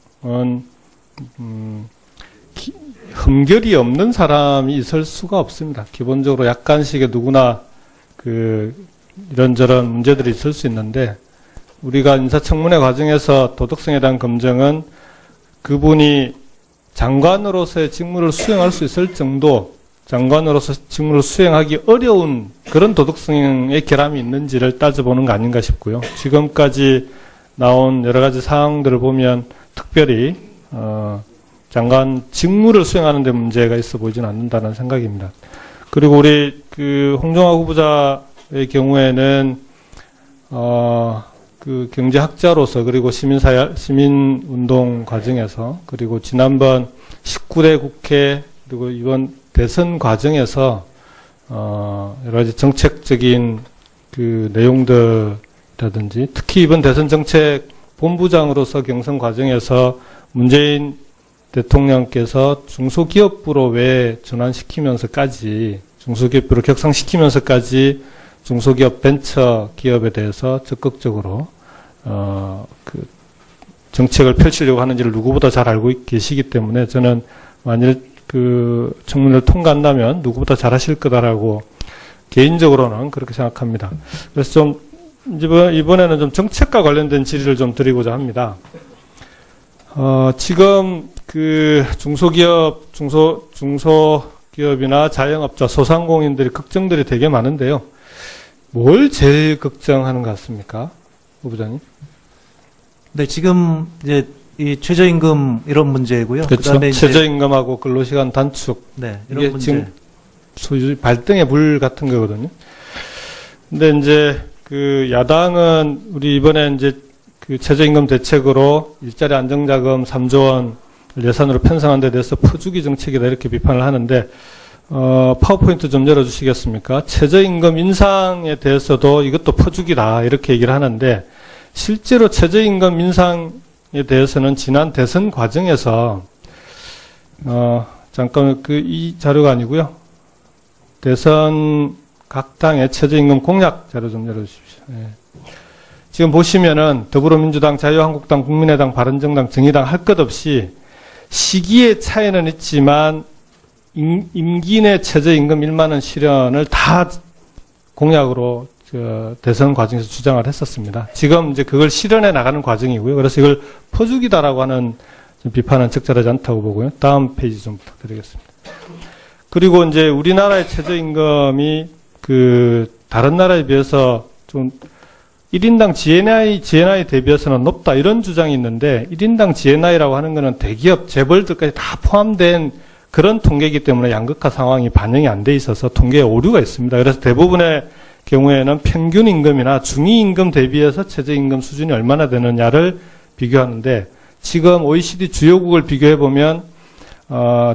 흠결이 없는 사람이 있을 수가 없습니다. 기본적으로 약간씩의 누구나 이런저런 문제들이 있을 수 있는데 우리가 인사청문회 과정에서 도덕성에 대한 검증은 그분이 장관으로서의 직무를 수행할 수 있을 정도, 장관으로서 직무를 수행하기 어려운 그런 도덕성의 결함이 있는지를 따져보는 거 아닌가 싶고요. 지금까지 나온 여러 가지 사항들을 보면 특별히 장관 직무를 수행하는 데 문제가 있어 보이지는 않는다는 생각입니다. 그리고 우리 홍정화 후보자의 경우에는 경제학자로서 그리고 시민운동 과정에서 그리고 지난번 19대 국회 그리고 이번 대선 과정에서 여러 가지 정책적인 내용들이라든지 특히 이번 대선 정책 본부장으로서 경선 과정에서 문재인 대통령께서 중소기업부로 왜 전환시키면서까지 중소기업부로 격상시키면서까지 중소기업 벤처 기업에 대해서 적극적으로 정책을 펼치려고 하는지를 누구보다 잘 알고 계시기 때문에 저는 만일 청문회를 통과한다면 누구보다 잘 하실 거다라고 개인적으로는 그렇게 생각합니다. 그래서 좀 이번에는 좀 정책과 관련된 질의를 좀 드리고자 합니다. 지금 중소기업이나 자영업자, 소상공인들이 걱정들이 되게 많은데요. 뭘 제일 걱정하는 것 같습니까? 후보자님? 네, 지금 이제 이 최저임금 이런 문제고요. 그렇죠. 그다음에 최저임금하고 근로시간 단축. 네, 이런 이게 문제. 지금 소위 발등의 불 같은 거거든요. 근데 이제 야당은 우리 이번에 이제 최저임금 대책으로 일자리 안정자금 3조 원 예산으로 편성한 데 대해서 퍼주기 정책이다 이렇게 비판을 하는데 파워포인트 좀 열어주시겠습니까? 최저임금 인상에 대해서도 이것도 퍼주기다 이렇게 얘기를 하는데 실제로 최저임금 인상에 대해서는 지난 대선 과정에서 잠깐 이 자료가 아니고요. 대선 각 당의 최저임금 공약 자료 좀 열어주십시오. 예. 지금 보시면은 더불어민주당, 자유한국당, 국민의당, 바른정당, 정의당 할 것 없이 시기의 차이는 있지만 임기 내 최저임금 1만 원 실현을 다 공약으로 대선 과정에서 주장을 했었습니다. 지금 이제 그걸 실현해 나가는 과정이고요. 그래서 이걸 퍼주기다라고 하는 비판은 적절하지 않다고 보고요. 다음 페이지 좀 부탁드리겠습니다. 그리고 이제 우리나라의 최저임금이 다른 나라에 비해서 좀 1인당 GNI 대비해서는 높다 이런 주장이 있는데 1인당 GNI라고 하는 것은 대기업, 재벌들까지 다 포함된 그런 통계이기 때문에 양극화 상황이 반영이 안 돼 있어서 통계에 오류가 있습니다. 그래서 대부분의 경우에는 평균 임금이나 중위 임금 대비해서 최저임금 수준이 얼마나 되느냐를 비교하는데 지금 OECD 주요국을 비교해 보면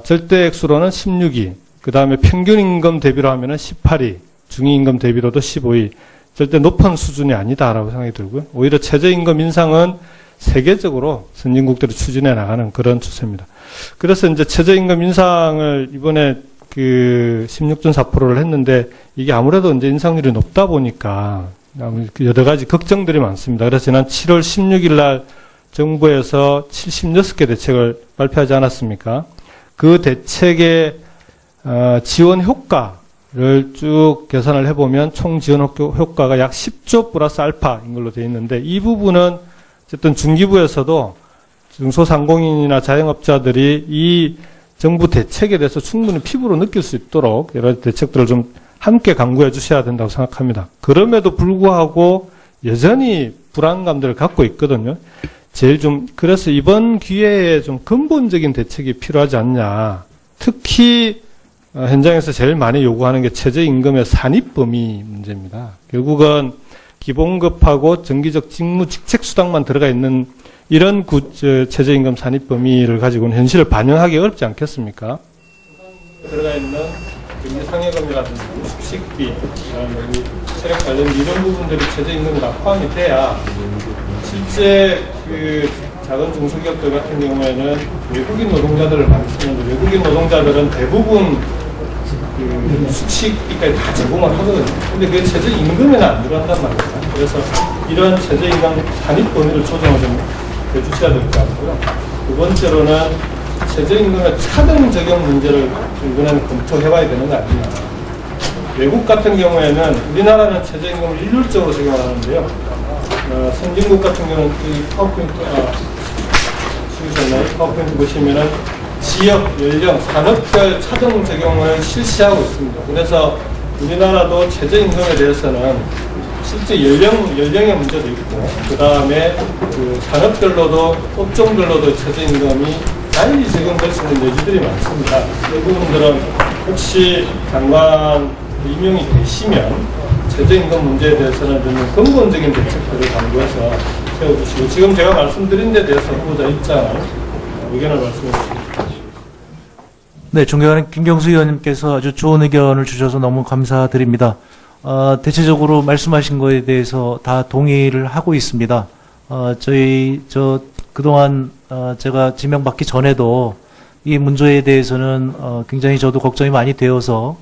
절대 액수로는 16위, 그 다음에 평균 임금 대비로 하면은 18위, 중위 임금 대비로도 15위. 절대 높은 수준이 아니다라고 생각이 들고요. 오히려 최저임금 인상은 세계적으로 선진국들이 추진해 나가는 그런 추세입니다. 그래서 이제 최저임금 인상을 이번에 그 16.4%를 했는데 이게 아무래도 이제 인상률이 높다 보니까 여러 가지 걱정들이 많습니다. 그래서 지난 7월 16일 날 정부에서 76개 대책을 발표하지 않았습니까? 그 대책의 지원 효과를 쭉 계산을 해보면 총 지원 효과가 약 10조 플러스 알파인 걸로 되어 있는데 이 부분은 어쨌든 중기부에서도 중소상공인이나 자영업자들이 이 정부 대책에 대해서 충분히 피부로 느낄 수 있도록 여러 대책들을 좀 함께 강구해 주셔야 된다고 생각합니다. 그럼에도 불구하고 여전히 불안감들을 갖고 있거든요. 그래서 이번 기회에 좀 근본적인 대책이 필요하지 않냐. 특히 현장에서 제일 많이 요구하는 게 최저임금의 산입 범위 문제입니다. 결국은 기본급하고 정기적 직무 직책수당만 들어가 있는 이런 최저임금 산입 범위를 가지고는 현실을 반영하기 어렵지 않겠습니까? 들어가 있는 경제상여금이라든지 숙식비, 체력 관련 이런 부분들이 최저임금에 다 포함이 돼야 실제 그 작은 중소기업들 같은 경우에는 외국인 노동자들을 많이 쓰는데 외국인 노동자들은 대부분 그 숙식비까지 다 제공을 하거든요. 근데 그게 최저임금에는 안 들어간단 말입니다. 그래서 이런 최저임금 산입 범위를 조정을 좀 해주셔야 될 것 같고요. 두 번째로는 최저임금의 차등 적용 문제를 이번에는 검토해봐야 되는 거 아니냐. 외국 같은 경우에는 우리나라는 최저임금을 일률적으로 적용을 하는데요. 선진국 같은 경우는 이 파워포인트, 파워포인트 보시면은 지역, 연령, 산업별 차등 적용을 실시하고 있습니다. 그래서 우리나라도 최저임금에 대해서는 실제 연령의 문제도 있고, 그 다음에 그 산업별로도, 업종별로도 최저임금이 달리 적용될 수 있는 여지들이 많습니다. 이 부분들은 혹시 장관 임명이 되시면 최저임금 문제에 대해서는 좀 근본적인 대책들을 강구해서 세워주시고, 지금 제가 말씀드린 데 대해서 후보자 입장을, 의견을 말씀해 주십니다. 네, 존경하는 김경수 의원님께서 아주 좋은 의견을 주셔서 너무 감사드립니다. 대체적으로 말씀하신 거에 대해서 다 동의를 하고 있습니다. 그동안, 제가 지명받기 전에도 이 문제에 대해서는, 굉장히 저도 걱정이 많이 되어서,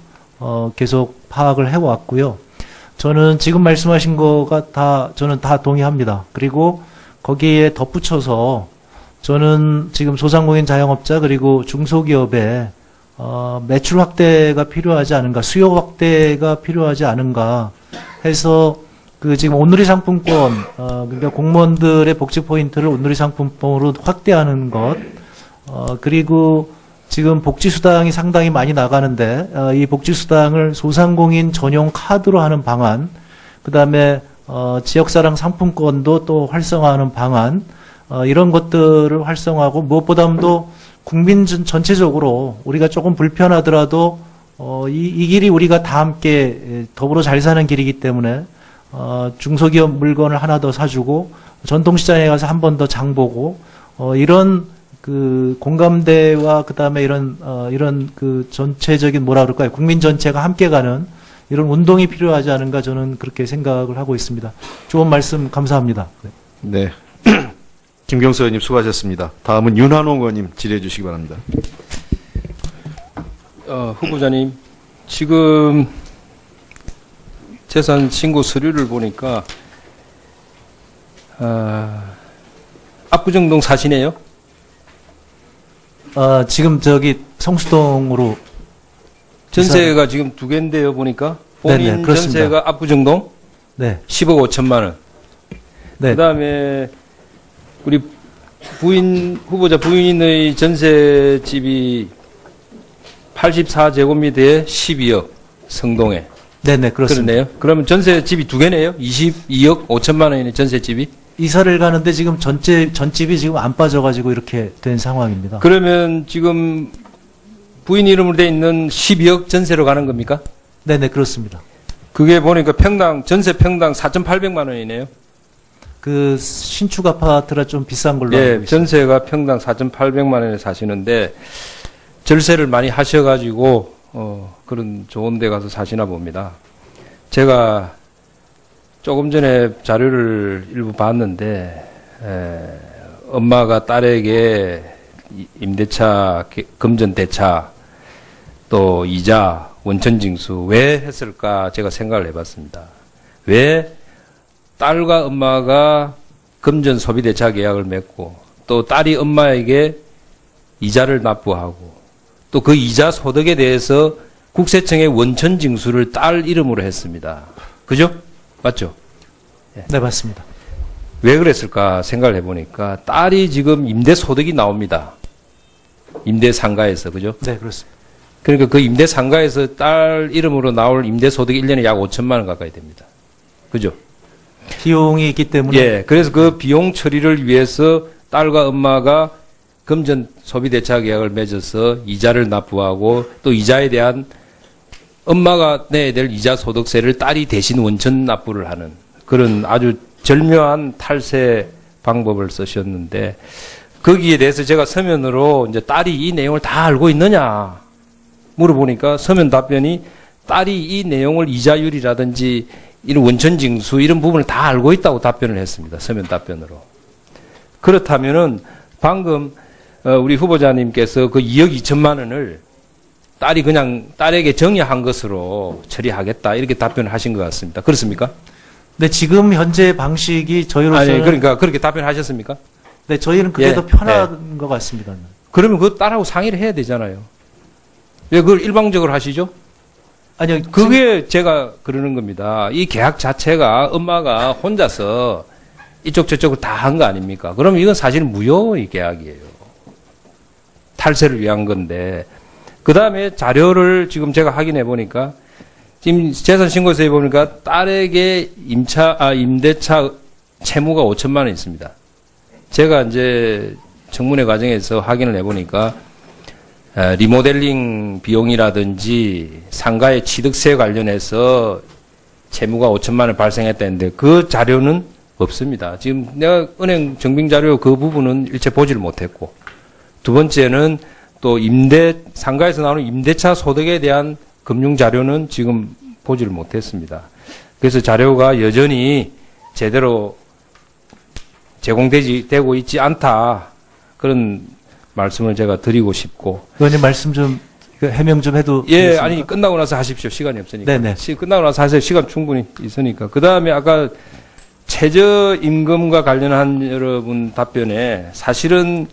계속 파악을 해왔고요. 저는 지금 말씀하신 거가 저는 다 동의합니다. 그리고 거기에 덧붙여서 저는 지금 소상공인 자영업자 그리고 중소기업에 매출 확대가 필요하지 않은가, 수요 확대가 필요하지 않은가 해서 지금 온누리 상품권, 그러니까 공무원들의 복지 포인트를 온누리 상품권으로 확대하는 것, 그리고 지금 복지수당이 상당히 많이 나가는데, 이 복지수당을 소상공인 전용 카드로 하는 방안, 그 다음에, 지역사랑 상품권도 또 활성화하는 방안, 이런 것들을 활성화하고, 무엇보다도 국민 전체적으로 우리가 조금 불편하더라도, 이 길이 우리가 다 함께 더불어 잘 사는 길이기 때문에, 중소기업 물건을 하나 더 사주고, 전통시장에 가서 한 번 더 장 보고, 이런 공감대와 그 다음에 이런 전체적인 뭐라 그럴까요? 국민 전체가 함께 가는 이런 운동이 필요하지 않은가 저는 그렇게 생각을 하고 있습니다. 좋은 말씀 감사합니다. 네. 김경수 의원님 수고하셨습니다. 다음은 윤한홍 의원님 질의해 주시기 바랍니다. 후보자님, 지금 재산 신고 서류를 보니까, 압구정동 사시네요? 지금 성수동으로. 전세가 지금 2개인데요, 보니까. 본인 네네, 전세가 압구정동? 네. 10억 5천만 원. 네. 그 다음에, 우리 후보자 부인의 전세집이 84제곱미터에 12억, 성동에. 네네, 그렇습니다. 그러네요. 그러면 전셋집이 두 개네요? 22억 5천만 원의 전셋집이? 이사를 가는데 지금 전집이 지금 안 빠져가지고 이렇게 된 상황입니다. 그러면 지금 부인 이름으로 돼 있는 12억 전세로 가는 겁니까? 네네, 그렇습니다. 그게 보니까 전세 평당 4,800만 원이네요. 그 신축 아파트라 좀 비싼 걸로 알고 예, 있습니다. 전세가 평당 4,800만 원에 사시는데 절세를 많이 하셔가지고 그런 좋은 데 가서 사시나 봅니다. 제가 조금 전에 자료를 일부 봤는데 엄마가 딸에게 임대차, 금전 대차, 또 이자, 원천징수 왜 했을까 제가 생각을 해봤습니다. 왜 딸과 엄마가 금전 소비대차 계약을 맺고 또 딸이 엄마에게 이자를 납부하고 또 그 이자 소득에 대해서 국세청에 원천징수를 딸 이름으로 했습니다. 그죠? 맞죠? 네, 맞습니다. 왜 그랬을까 생각을 해보니까 딸이 지금 임대소득이 나옵니다. 임대상가에서, 그죠? 네, 그렇습니다. 그러니까 그 임대상가에서 딸 이름으로 나올 임대소득이 1년에 약 5천만 원 가까이 됩니다. 그죠? 비용이 있기 때문에. 예, 그래서 그 비용 처리를 위해서 딸과 엄마가 금전 소비대차 계약을 맺어서 이자를 납부하고 또 이자에 대한 엄마가 내야 될 이자 소득세를 딸이 대신 원천 납부를 하는 그런 아주 절묘한 탈세 방법을 쓰셨는데 거기에 대해서 제가 서면으로 이제 딸이 이 내용을 다 알고 있느냐 물어보니까 서면 답변이 딸이 이 내용을 이자율이라든지 이런 원천징수 이런 부분을 다 알고 있다고 답변을 했습니다. 서면 답변으로. 그렇다면은 방금 우리 후보자님께서 그 2억 2천만 원을 딸이 그냥 딸에게 정의한 것으로 처리하겠다 이렇게 답변을 하신 것 같습니다. 그렇습니까? 네, 지금 현재 방식이 저희로서는 아니 그러니까 그렇게 답변하셨습니까? 네, 저희는 그게 예, 더 편한 것 같습니다. 그러면 그 딸하고 상의를 해야 되잖아요. 왜 그걸 일방적으로 하시죠? 아니요, 그게 제가 그러는 겁니다. 이 계약 자체가 엄마가 혼자서 이쪽 저쪽을 다 한 거 아닙니까? 그러면 이건 사실 무효의 계약이에요. 탈세를 위한 건데 그 다음에 자료를 지금 제가 확인해 보니까 지금 재산신고서에 보니까 딸에게 임대차 채무가 5천만 원 있습니다. 제가 이제 청문회 과정에서 확인을 해 보니까 리모델링 비용이라든지 상가의 취득세 관련해서 채무가 5천만 원 발생했다는데 그 자료는 없습니다. 지금 내가 은행 정빙 자료 그 부분은 일체 보지를 못했고 두 번째는 또 상가에서 나오는 임대차 소득에 대한 금융 자료는 지금 보지를 못했습니다. 그래서 자료가 여전히 제대로 제공되고 있지 않다. 그런 말씀을 제가 드리고 싶고. 의원님 말씀 좀 해명 좀 해도 예, 되겠습니까? 아니 끝나고 나서 하십시오. 시간이 없으니까. 네네. 끝나고 나서 하세요. 시간 충분히 있으니까. 그 다음에 아까 최저임금과 관련한 여러분 답변에 사실은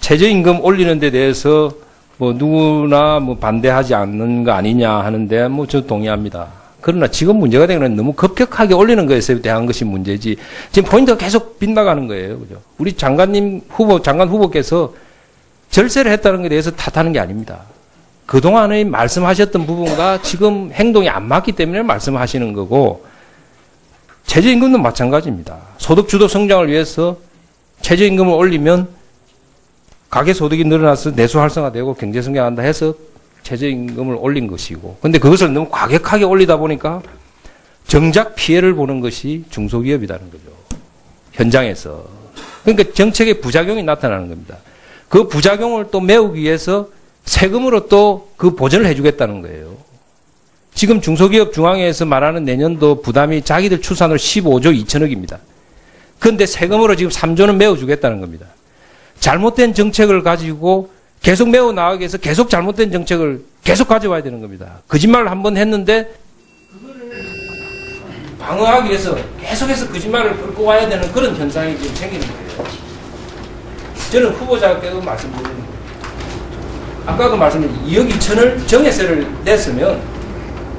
최저임금 올리는 데 대해서 뭐 누구나 뭐 반대하지 않는 거 아니냐 하는데 뭐 저 동의합니다. 그러나 지금 문제가 되는 건 너무 급격하게 올리는 것에 대한 것이 문제지. 지금 포인트가 계속 빗나가는 거예요. 그죠? 우리 장관 후보께서 절세를 했다는 것에 대해서 탓하는 게 아닙니다. 그동안의 말씀하셨던 부분과 지금 행동이 안 맞기 때문에 말씀하시는 거고, 최저임금도 마찬가지입니다. 소득주도 성장을 위해서 최저임금을 올리면 가계소득이 늘어나서 내수 활성화되고 경제성장한다 해서 최저임금을 올린 것이고, 근데 그것을 너무 과격하게 올리다 보니까 정작 피해를 보는 것이 중소기업이라는 거죠. 현장에서. 그러니까 정책의 부작용이 나타나는 겁니다. 그 부작용을 또 메우기 위해서 세금으로 또 그 보전을 해주겠다는 거예요. 지금 중소기업 중앙회에서 말하는 내년도 부담이 자기들 추산으로 15조 2천억입니다. 그런데 세금으로 지금 3조는 메워주겠다는 겁니다. 잘못된 정책을 가지고 계속 메워 나가기 위해서 계속 잘못된 정책을 계속 가져와야 되는 겁니다. 거짓말을 한번 했는데 그거를 방어하기 위해서 계속해서 거짓말을 끌고 와야 되는 그런 현상이 지금 생기는 거예요. 저는 후보자께도 말씀드리는 거예요. 아까도 말씀드린 2억 2천을 정해세를 냈으면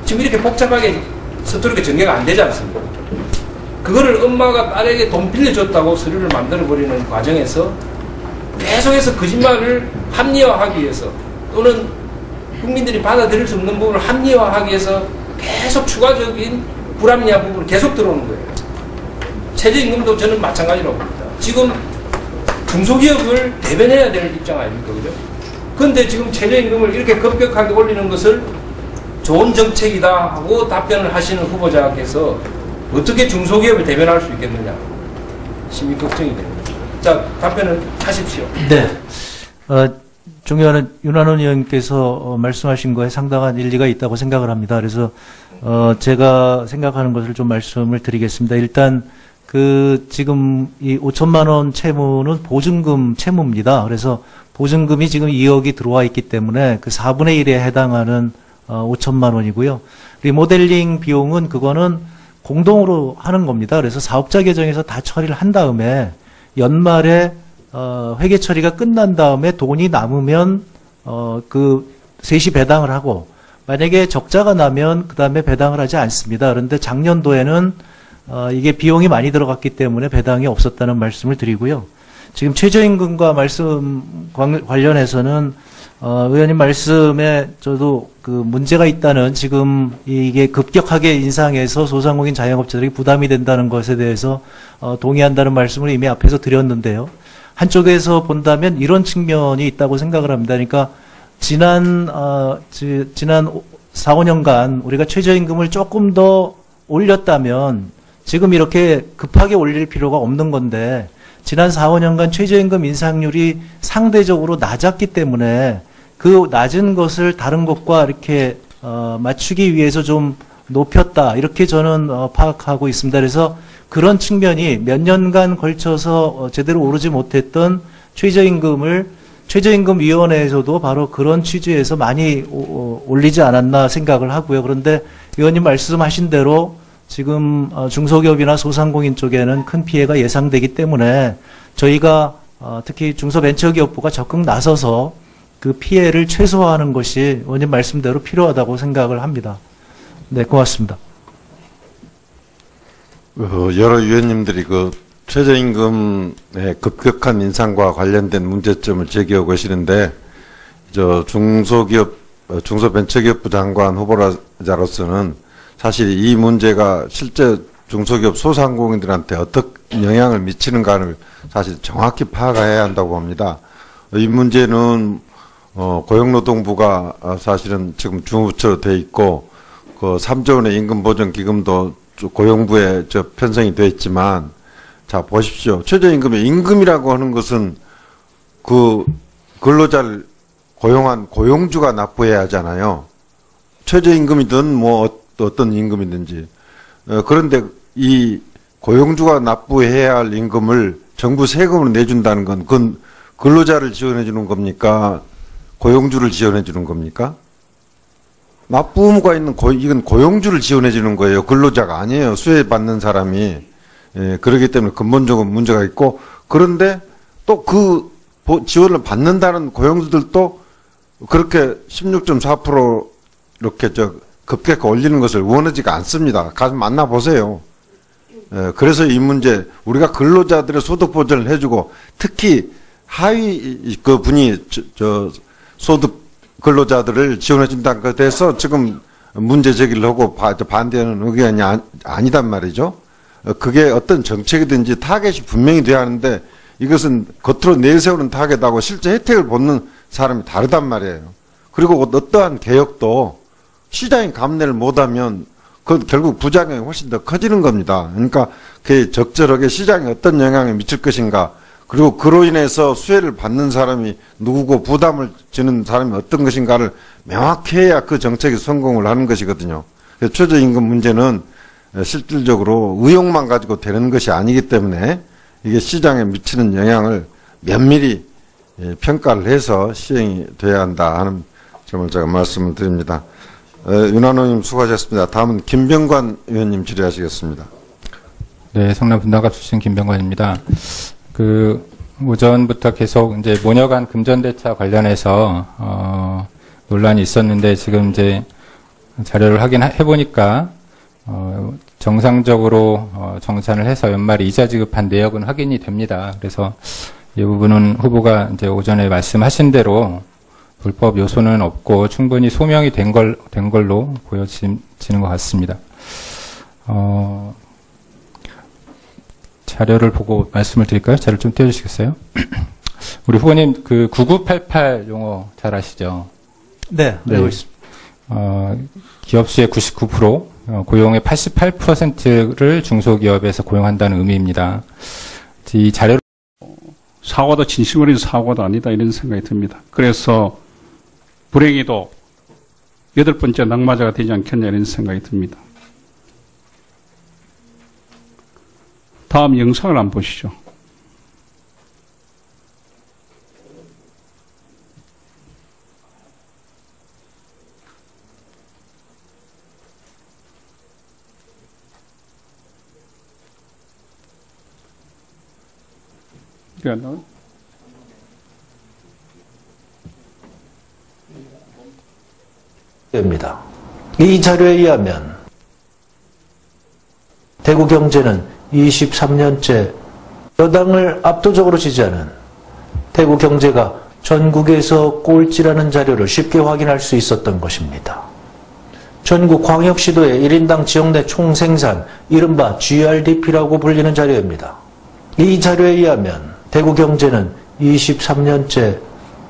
지금 이렇게 복잡하게 서투르게 전개가 안 되지 않습니까? 그거를 엄마가 딸에게 돈 빌려줬다고 서류를 만들어버리는 과정에서 계속해서 거짓말을 합리화하기 위해서 또는 국민들이 받아들일 수 없는 부분을 합리화하기 위해서 계속 추가적인 불합리한 부분이 계속 들어오는 거예요. 최저임금도 저는 마찬가지라고 봅니다. 지금 중소기업을 대변해야 될 입장 아닙니까? 그죠? 그런데 지금 최저임금을 이렇게 급격하게 올리는 것을 좋은 정책이다 하고 답변을 하시는 후보자께서 어떻게 중소기업을 대변할 수 있겠느냐. 심히 걱정이 됩니다. 자, 답변을 하십시오. 네. 존경하는 윤한원 의원께서 말씀하신 거에 상당한 일리가 있다고 생각을 합니다. 그래서 제가 생각하는 것을 좀 말씀을 드리겠습니다. 일단 지금 이 5천만 원 채무는 보증금 채무입니다. 그래서 보증금이 지금 2억이 들어와 있기 때문에 그 4분의 1에 해당하는 5천만 원이고요. 리모델링 비용은 그거는 공동으로 하는 겁니다. 그래서 사업자 계정에서 다 처리를 한 다음에 연말에 회계 처리가 끝난 다음에 돈이 남으면 셋이 배당을 하고, 만약에 적자가 나면 그 다음에 배당을 하지 않습니다. 그런데 작년도에는 이게 비용이 많이 들어갔기 때문에 배당이 없었다는 말씀을 드리고요. 지금 최저임금과 말씀 관련해서는 의원님 말씀에 저도 문제가 있다는, 지금 이게 급격하게 인상해서 소상공인 자영업자들이 부담이 된다는 것에 대해서 동의한다는 말씀을 이미 앞에서 드렸는데요. 한쪽에서 본다면 이런 측면이 있다고 생각을 합니다. 그러니까 지난 4, 5년간 우리가 최저임금을 조금 더 올렸다면 지금 이렇게 급하게 올릴 필요가 없는 건데, 지난 4, 5년간 최저임금 인상률이 상대적으로 낮았기 때문에 그 낮은 것을 다른 것과 이렇게 맞추기 위해서 좀 높였다, 이렇게 저는 파악하고 있습니다. 그래서 그런 측면이 몇 년간 걸쳐서 제대로 오르지 못했던 최저임금위원회에서도 바로 그런 취지에서 많이 올리지 않았나 생각을 하고요. 그런데 의원님 말씀하신 대로 지금 중소기업이나 소상공인 쪽에는 큰 피해가 예상되기 때문에 저희가 특히 중소벤처기업부가 적극 나서서 그 피해를 최소화하는 것이 의원님 말씀대로 필요하다고 생각을 합니다. 네, 고맙습니다. 여러 위원님들이 최저임금의 급격한 인상과 관련된 문제점을 제기하고 계시는데, 중소벤처기업부 장관 후보자로서는 사실 이 문제가 실제 중소기업 소상공인들한테 어떤 영향을 미치는가를 사실 정확히 파악해야 한다고 봅니다. 이 문제는 고용노동부가 사실은 지금 중부처로 돼 있고, 3조 원의 임금보전기금도 고용부에 편성이 되어 있지만, 자, 보십시오. 최저임금의 임금이라고 하는 것은 근로자를 고용한 고용주가 납부해야 하잖아요. 최저임금이든 어떤 임금이든지. 그런데 이 고용주가 납부해야 할 임금을 정부 세금으로 내준다는 건 그건 근로자를 지원해 주는 겁니까? 고용주를 지원해 주는 겁니까? 납부 의무가 있는 이건 고용주를 지원해 주는 거예요. 근로자가 아니에요. 수혜받는 사람이. 그렇기 때문에 근본적으로 문제가 있고, 그런데 또 지원을 받는다는 고용주들도 그렇게 16.4% 이렇게 급격하게 올리는 것을 원하지가 않습니다. 가서 만나보세요. 그래서 이 문제, 우리가 근로자들의 소득 보전을 해주고, 특히 하위 분이 소득 근로자들을 지원해준다는 것에 대해서 지금 문제 제기를 하고 반대하는 의견이 아니단 말이죠. 그게 어떤 정책이든지 타겟이 분명히 돼야 하는데, 이것은 겉으로 내세우는 타겟하고 실제 혜택을 받는 사람이 다르단 말이에요. 그리고 어떠한 개혁도 시장이 감내를 못하면 결국 부작용이 훨씬 더 커지는 겁니다. 그러니까 그게 적절하게 시장에 어떤 영향을 미칠 것인가, 그리고 그로 인해서 수혜를 받는 사람이 누구고 부담을 지는 사람이 어떤 것인가를 명확히 해야 그 정책이 성공을 하는 것이거든요. 최저임금 문제는 실질적으로 의욕만 가지고 되는 것이 아니기 때문에 이게 시장에 미치는 영향을 면밀히 평가를 해서 시행이 돼야 한다 하는 점을 제가 말씀을 드립니다. 윤한호 의원님 수고하셨습니다. 다음은 김병관 의원님 질의하시겠습니다. 네, 성남 분당갑 출신 김병관입니다. 오전부터 계속 이제 모녀간 금전대차 관련해서 논란이 있었는데, 지금 이제 자료를 확인해보니까 정상적으로 정산을 해서 연말에 이자 지급한 내역은 확인이 됩니다. 그래서 이 부분은 후보가 이제 오전에 말씀하신 대로 불법 요소는 없고 충분히 소명이 된 걸로 보여지는 것 같습니다. 자료를 보고 말씀을 드릴까요? 자료를 좀 띄워주시겠어요? 우리 후보님 그 9988 용어 잘 아시죠? 네, 알고 있습니다. 기업 수의 99%, 고용의 88%를 중소기업에서 고용한다는 의미입니다. 이 자료를 사고도 진심 어린 사고도 아니다 이런 생각이 듭니다. 그래서 불행히도 8번째 낙마자가 되지 않겠냐 이런 생각이 듭니다. 다음 영상을 한번 보시죠. 됩니다. 이 자료에 의하면 대구경제는 23년째 여당을 압도적으로 지지하는 대구경제가 전국에서 꼴찌라는 자료를 쉽게 확인할 수 있었던 것입니다. 전국 광역시도의 1인당 지역 내 총생산, 이른바 GRDP라고 불리는 자료입니다. 이 자료에 의하면 대구경제는 23년째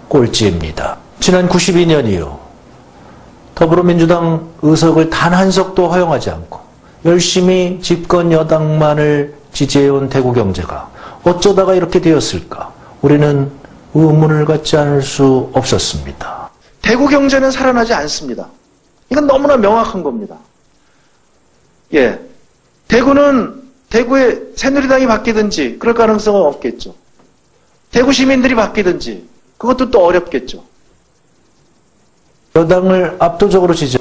꼴찌입니다. 지난 92년 이후 더불어민주당 의석을 단 한 석도 허용하지 않고 열심히 집권 여당만을 지지해온 대구경제가 어쩌다가 이렇게 되었을까? 우리는 의문을 갖지 않을 수 없었습니다. 대구경제는 살아나지 않습니다. 이건 너무나 명확한 겁니다. 예, 대구에 새누리당이 바뀌든지 그럴 가능성은 없겠죠. 대구 시민들이 바뀌든지 그것도 또 어렵겠죠. 여당을 압도적으로 지지.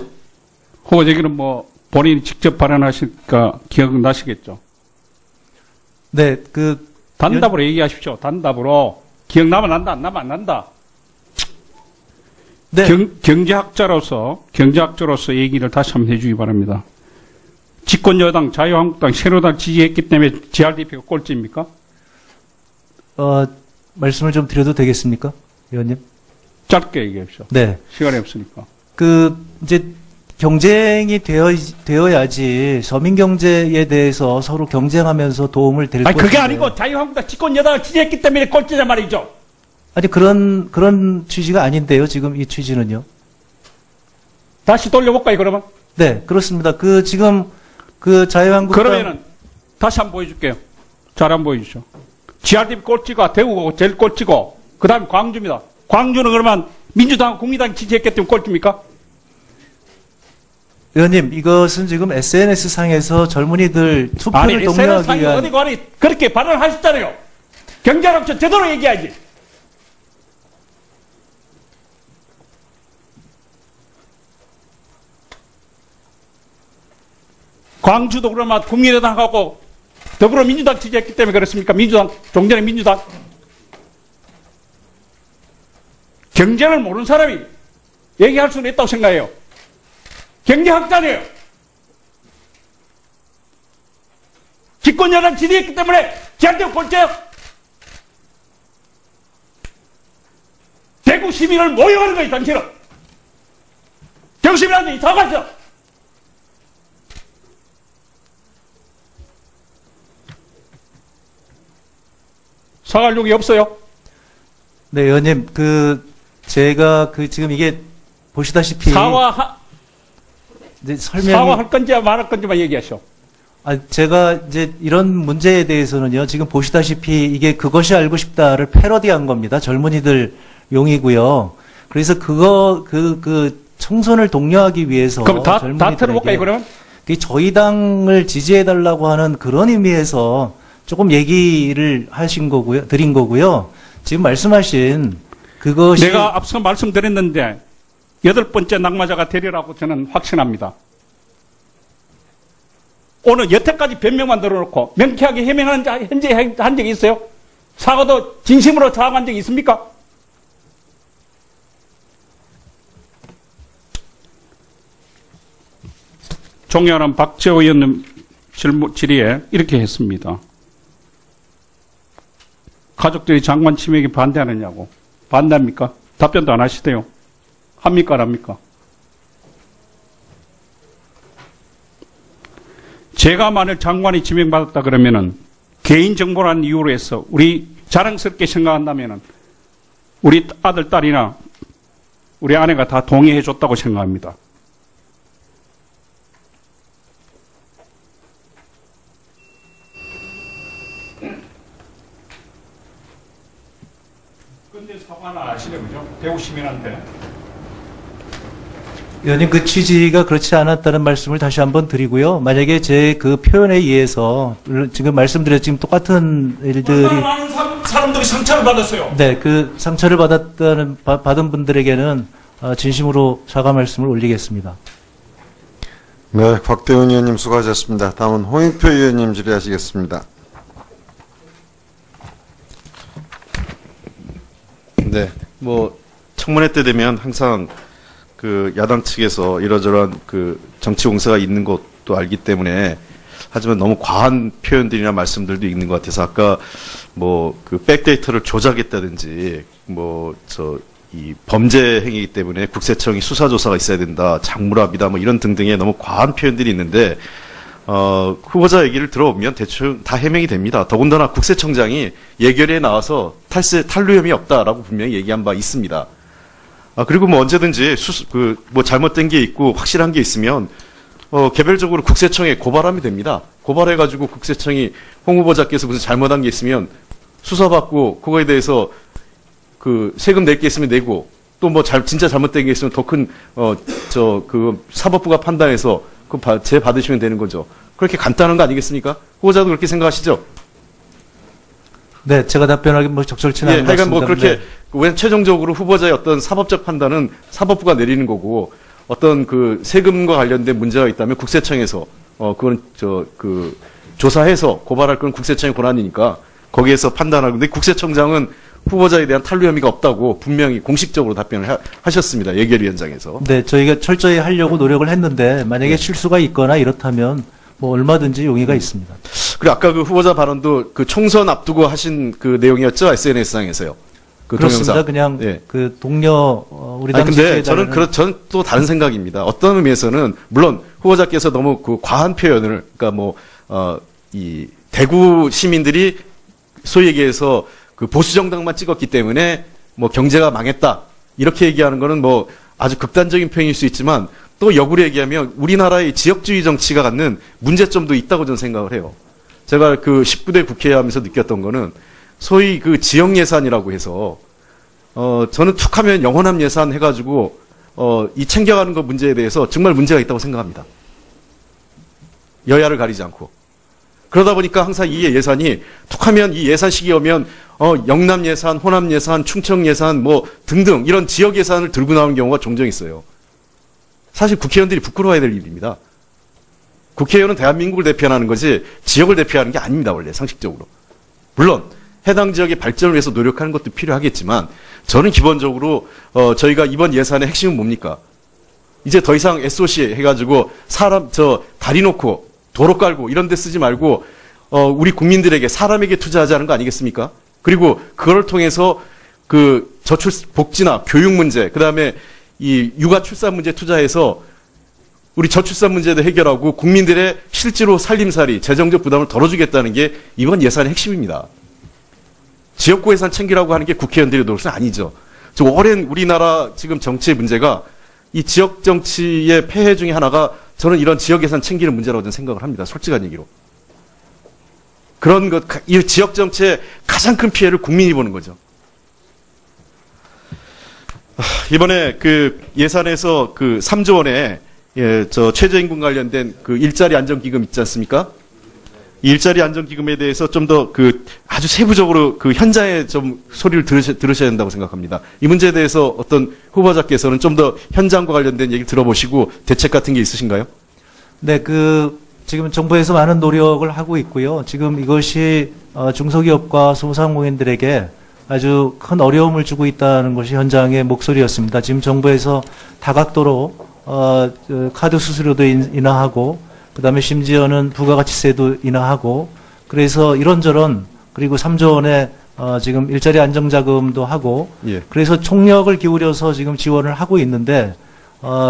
후보 얘기는 뭐 본인이 직접 발언하실까 기억나시겠죠? 네, 단답으로 얘기하십시오. 단답으로. 기억나면 난다, 안 나면 안 난다. 네. 경제학자로서 얘기를 다시 한번 해주기 바랍니다. 집권 여당, 자유한국당, 새누리당 지지했기 때문에 GRDP가 꼴찌입니까? 말씀을 좀 드려도 되겠습니까, 의원님? 짧게 얘기하십시오. 네. 시간이 없으니까. 이제 경쟁이 되어야지 서민 경제에 대해서 서로 경쟁하면서 도움을 될 것인데. 그게 아니고 자유한국당 집권 여당을 지지했기 때문에 꼴찌란 말이죠. 아니, 그런 취지가 아닌데요, 지금 이 취지는요. 다시 돌려볼까요, 그러면? 네, 그렇습니다. 지금 자유한국당. 그러면은 다시 한번 보여줄게요. 잘 한번 보여주시죠. GRDP 꼴찌가 대구고 제일 꼴찌고, 그 다음에 광주입니다. 광주는 그러면 민주당, 국민당 지지했기 때문에 꼴찌입니까? 의원님, 이것은 지금 SNS 상에서 젊은이들 투표를 독려하기 위한. 어디 관이 그렇게 발언하셨잖아요. 경제학 제대로 얘기하지. 광주도 그러면 국민의당하고 더불어민주당 지지했기 때문에 그렇습니까? 민주당, 종전의 민주당. 경제를 모르는 사람이 얘기할 수는 있다고 생각해요. 경제학자네요. 집권 여당 지지했기 때문에 지한테 꼴찌예요. 대구 시민을 모욕하는 거예요, 당신은. 경시민한테 사과하죠. 사과할 용이 없어요. 네, 의원님, 제가 지금 이게 보시다시피. 사과할 건지 말할 건지만 얘기하시오. 제가 이제 이런 문제에 대해서는요, 지금 보시다시피 이게 그것이 알고 싶다를 패러디한 겁니다. 젊은이들 용이고요. 그래서 청소를 독려하기 위해서. 그럼 다 들어볼까요, 그러면? 저희 당을 지지해달라고 하는 그런 의미에서 조금 얘기를 드린 거고요. 지금 말씀하신 그것이. 내가 앞서 말씀드렸는데, 8번째 낙마자가 되리라고 저는 확신합니다. 오늘 여태까지 변명만 들어놓고 명쾌하게 해명하는 현재 한 적이 있어요? 사과도 진심으로 사과한 적이 있습니까? 존경하는 박재호 의원님 질의에 이렇게 했습니다. 가족들이 장관 치맥에 반대하느냐고. 반대합니까? 답변도 안 하시대요. 합니까, 안 합니까? 제가 만일 장관이 지명받았다 그러면은 개인정보라는 이유로 해서 우리 자랑스럽게 생각한다면은 우리 아들, 딸이나 우리 아내가 다 동의해 줬다고 생각합니다. 근데 사과는 아시네, 그죠? 대구 시민한테. 의원님 그 취지가 그렇지 않았다는 말씀을 다시 한번 드리고요. 만약에 제 그 표현에 의해서 지금 말씀드렸 지금 똑같은 일들이 많은 사람들이 상처를 받았어요. 네, 그 상처를 받은 분들에게는 진심으로 사과 말씀을 올리겠습니다. 네, 곽대원 의원님 수고하셨습니다. 다음은 홍익표 의원님 질의하시겠습니다. 네, 뭐 청문회 때 되면 항상 그 야당 측에서 이러저러한 그 정치 공세가 있는 것도 알기 때문에 하지만 너무 과한 표현들이나 말씀들도 있는 것 같아서 아까 뭐 그 백데이터를 조작했다든지 뭐 이 범죄 행위이기 때문에 국세청이 수사조사가 있어야 된다, 장물압이다 뭐 이런 등등의 너무 과한 표현들이 있는데 후보자 얘기를 들어보면 대충 다 해명이 됩니다. 더군다나 국세청장이 예결위에 나와서 탈루 혐의 없다라고 분명히 얘기한 바 있습니다. 그리고 뭐 언제든지 뭐 잘못된 게 있고 확실한 게 있으면 개별적으로 국세청에 고발하면 됩니다. 고발해가지고 국세청이 홍 후보자께서 무슨 잘못한 게 있으면 수사받고 그거에 대해서 그 세금 낼 게 있으면 내고 또 뭐 진짜 잘못된 게 있으면 더 큰 그 사법부가 판단해서 그 받으시면 되는 거죠. 그렇게 간단한 거 아니겠습니까? 후보자도 그렇게 생각하시죠? 네, 제가 답변하기 뭐 적절치는 않은 것 하여간 뭐 같습니다. 그렇게 왜 최종적으로 후보자의 어떤 사법적 판단은 사법부가 내리는 거고 어떤 그 세금과 관련된 문제가 있다면 국세청에서 그건 그 조사해서 고발할 건 국세청의 권한이니까 거기에서 판단하고 근데 국세청장은 후보자에 대한 탈루 혐의가 없다고 분명히 공식적으로 답변을 하셨습니다. 예결위원장에서. 네, 저희가 철저히 하려고 노력을 했는데 만약에 실수가 있거나 이렇다면 뭐 얼마든지 용의가 있습니다. 그리고 아까 그 후보자 발언도 그 총선 앞두고 하신 그 내용이었죠? SNS상에서요. 그 그렇습니다. 동영상. 그냥 예. 그 동료 우리 당 근데 저는 또 다른 생각입니다. 어떤 의미에서는 물론 후보자께서 너무 그 과한 표현을 그러니까 이 대구 시민들이 소위 얘기해서 그 보수 정당만 찍었기 때문에 뭐 경제가 망했다 이렇게 얘기하는 거는 뭐 아주 극단적인 표현일 수 있지만 또 역으로 얘기하면 우리나라의 지역주의 정치가 갖는 문제점도 있다고 저는 생각을 해요. 제가 그 19대 국회 하면서 느꼈던 거는 소위 그 지역 예산이라고 해서 저는 툭하면 영원함 예산 해가지고 이 챙겨가는 것 문제에 대해서 정말 문제가 있다고 생각합니다. 여야를 가리지 않고. 그러다 보니까 항상 이 예산이 툭하면 이 예산 시기에 오면 영남 예산, 호남 예산, 충청 예산 뭐 등등 이런 지역 예산을 들고 나오는 경우가 종종 있어요. 사실 국회의원들이 부끄러워야 될 일입니다. 국회의원은 대한민국을 대표하는 거지 지역을 대표하는 게 아닙니다. 원래 상식적으로. 물론 해당 지역의 발전을 위해서 노력하는 것도 필요하겠지만 저는 기본적으로 저희가 이번 예산의 핵심은 뭡니까? 이제 더 이상 SOC 해가지고 다리 놓고 도로 깔고 이런 데 쓰지 말고 우리 국민들에게 사람에게 투자하자는 거 아니겠습니까? 그리고 그걸 통해서 그 복지나 교육 문제, 그다음에 이 육아 출산 문제 투자해서 우리 저출산 문제도 해결하고 국민들의 실제로 살림살이, 재정적 부담을 덜어주겠다는 게 이번 예산의 핵심입니다. 지역구 예산 챙기라고 하는 게 국회의원들의 노릇은 아니죠. 오랜 우리나라 지금 정치의 문제가 이 지역 정치의 폐해 중에 하나가 저는 이런 지역 예산 챙기는 문제라고 저는 생각을 합니다. 솔직한 얘기로. 그런 이 지역 정치의 가장 큰 피해를 국민이 보는 거죠. 이번에 그 예산에서 그 3조 원에 최저임금 관련된 그 일자리 안정기금 있지 않습니까? 이 일자리 안정기금에 대해서 좀 더 아주 세부적으로 그 현장에 좀 소리를 들으셔야 된다고 생각합니다. 이 문제에 대해서 어떤 후보자께서는 좀 더 현장과 관련된 얘기를 들어보시고 대책 같은 게 있으신가요? 네, 지금 정부에서 많은 노력을 하고 있고요. 지금 이것이 중소기업과 소상공인들에게 아주 큰 어려움을 주고 있다는 것이 현장의 목소리였습니다. 지금 정부에서 다각도로 카드 수수료도 인하하고 그다음에 심지어는 부가가치세도 인하하고 그래서 이런저런 그리고 3조 원의 지금 일자리 안정자금도 하고 예. 그래서 총력을 기울여서 지금 지원을 하고 있는데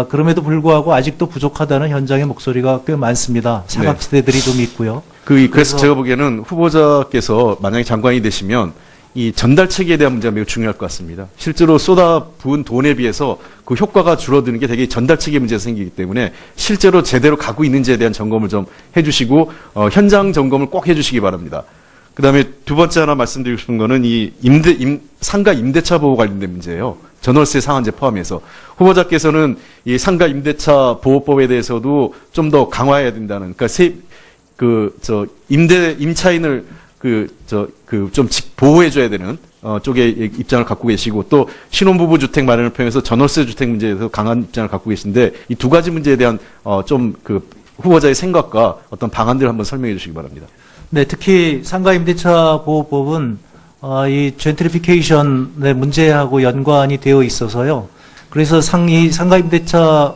그럼에도 불구하고 아직도 부족하다는 현장의 목소리가 꽤 많습니다. 사각지대들이 좀 있고요. 그래서 제가 보기에는 후보자께서 만약에 장관이 되시면 이 전달 체계에 대한 문제가 매우 중요할 것 같습니다. 실제로 쏟아부은 돈에 비해서 그 효과가 줄어드는 게 되게 전달 체계 문제가 생기기 때문에 실제로 제대로 가고 있는지에 대한 점검을 좀 해주시고 현장 점검을 꼭 해주시기 바랍니다. 그다음에 두 번째 하나 말씀드리고 싶은 거는 이 상가 임대차 보호 관련된 문제예요. 전월세 상한제 포함해서 후보자께서는 이 상가 임대차 보호법에 대해서도 좀 더 강화해야 된다는, 그러니까 임차인을 좀 보호해줘야 되는 쪽에 입장을 갖고 계시고, 또 신혼부부 주택 마련을 포함해서 전월세 주택 문제에 대해서 강한 입장을 갖고 계신데, 이 두 가지 문제에 대한 후보자의 생각과 어떤 방안들을 한번 설명해 주시기 바랍니다. 네, 특히 상가 임대차 보호법은 이 젠트리피케이션의 문제하고 연관이 되어 있어서요. 그래서 이 상가 임대차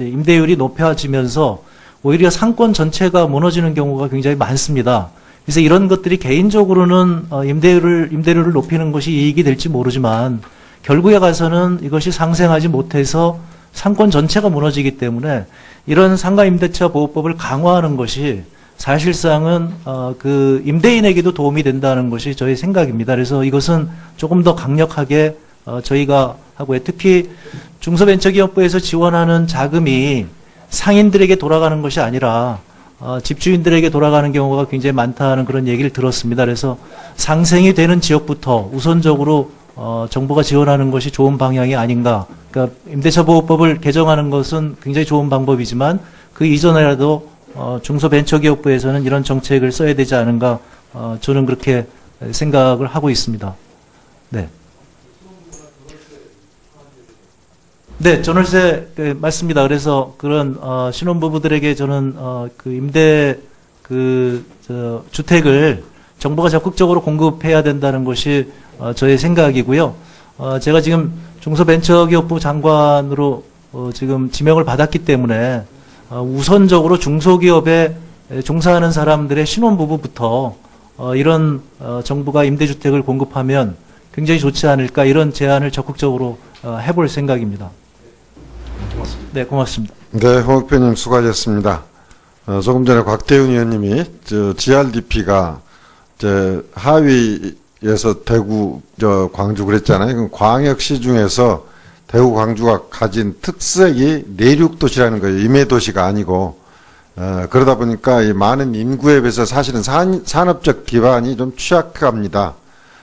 임대율이 높아지면서 오히려 상권 전체가 무너지는 경우가 굉장히 많습니다. 그래서 이런 것들이 개인적으로는 임대료를 높이는 것이 이익이 될지 모르지만 결국에 가서는 이것이 상생하지 못해서 상권 전체가 무너지기 때문에 이런 상가 임대차 보호법을 강화하는 것이 사실상은 임대인에게도 도움이 된다는 것이 저의 생각입니다. 그래서 이것은 조금 더 강력하게 저희가 하고요. 특히 중소벤처기업부에서 지원하는 자금이 상인들에게 돌아가는 것이 아니라 집주인들에게 돌아가는 경우가 굉장히 많다는 그런 얘기를 들었습니다. 그래서 상생이 되는 지역부터 우선적으로 정부가 지원하는 것이 좋은 방향이 아닌가. 그러니까 임대차 보호법을 개정하는 것은 굉장히 좋은 방법이지만 그 이전에라도 중소벤처기업부에서는 이런 정책을 써야 되지 않은가, 저는 그렇게 생각을 하고 있습니다. 네. 네, 전월세 맞습니다. 그래서 그런 신혼부부들에게 저는 주택을 정부가 적극적으로 공급해야 된다는 것이 저의 생각이고요. 제가 지금 중소벤처기업부 장관으로 지금 지명을 받았기 때문에 우선적으로 중소기업에 종사하는 사람들의 신혼부부부터 이런 정부가 임대주택을 공급하면 굉장히 좋지 않을까, 이런 제안을 적극적으로 해볼 생각입니다. 네, 고맙습니다. 네, 홍익표님 수고하셨습니다. 조금 전에 곽태훈 의원님이 GRDP가 하위에서 대구, 광주 그랬잖아요. 그럼 광역시 중에서 대구, 광주가 가진 특색이 내륙도시라는 거예요. 임해도시가 아니고. 그러다 보니까 이 많은 인구에 비해서 사실은 산업적 기반이 좀 취약합니다.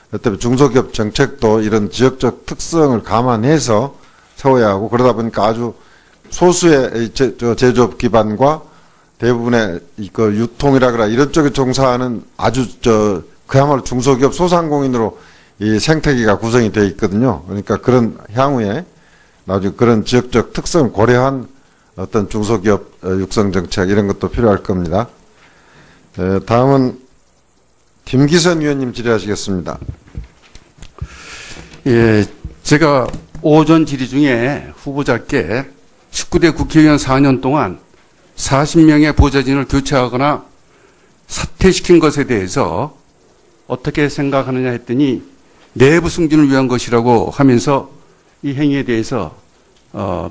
그때 중소기업 정책도 이런 지역적 특성을 감안해서 세워야 하고, 그러다 보니까 아주 소수의 제조업 기반과 대부분의 유통이라거나 이런 쪽에 종사하는 아주 그야말로 중소기업 소상공인으로 이 생태계가 구성이 되어 있거든요. 그러니까 그런 향후에 나중에 그런 지역적 특성을 고려한 어떤 중소기업 육성 정책 이런 것도 필요할 겁니다. 다음은 김기선 의원님 질의하시겠습니다. 예, 제가 오전 질의 중에 후보자께 19대 국회의원 4년 동안 40명의 보좌진을 교체하거나 사퇴시킨 것에 대해서 어떻게 생각하느냐 했더니 내부 승진을 위한 것이라고 하면서 이 행위에 대해서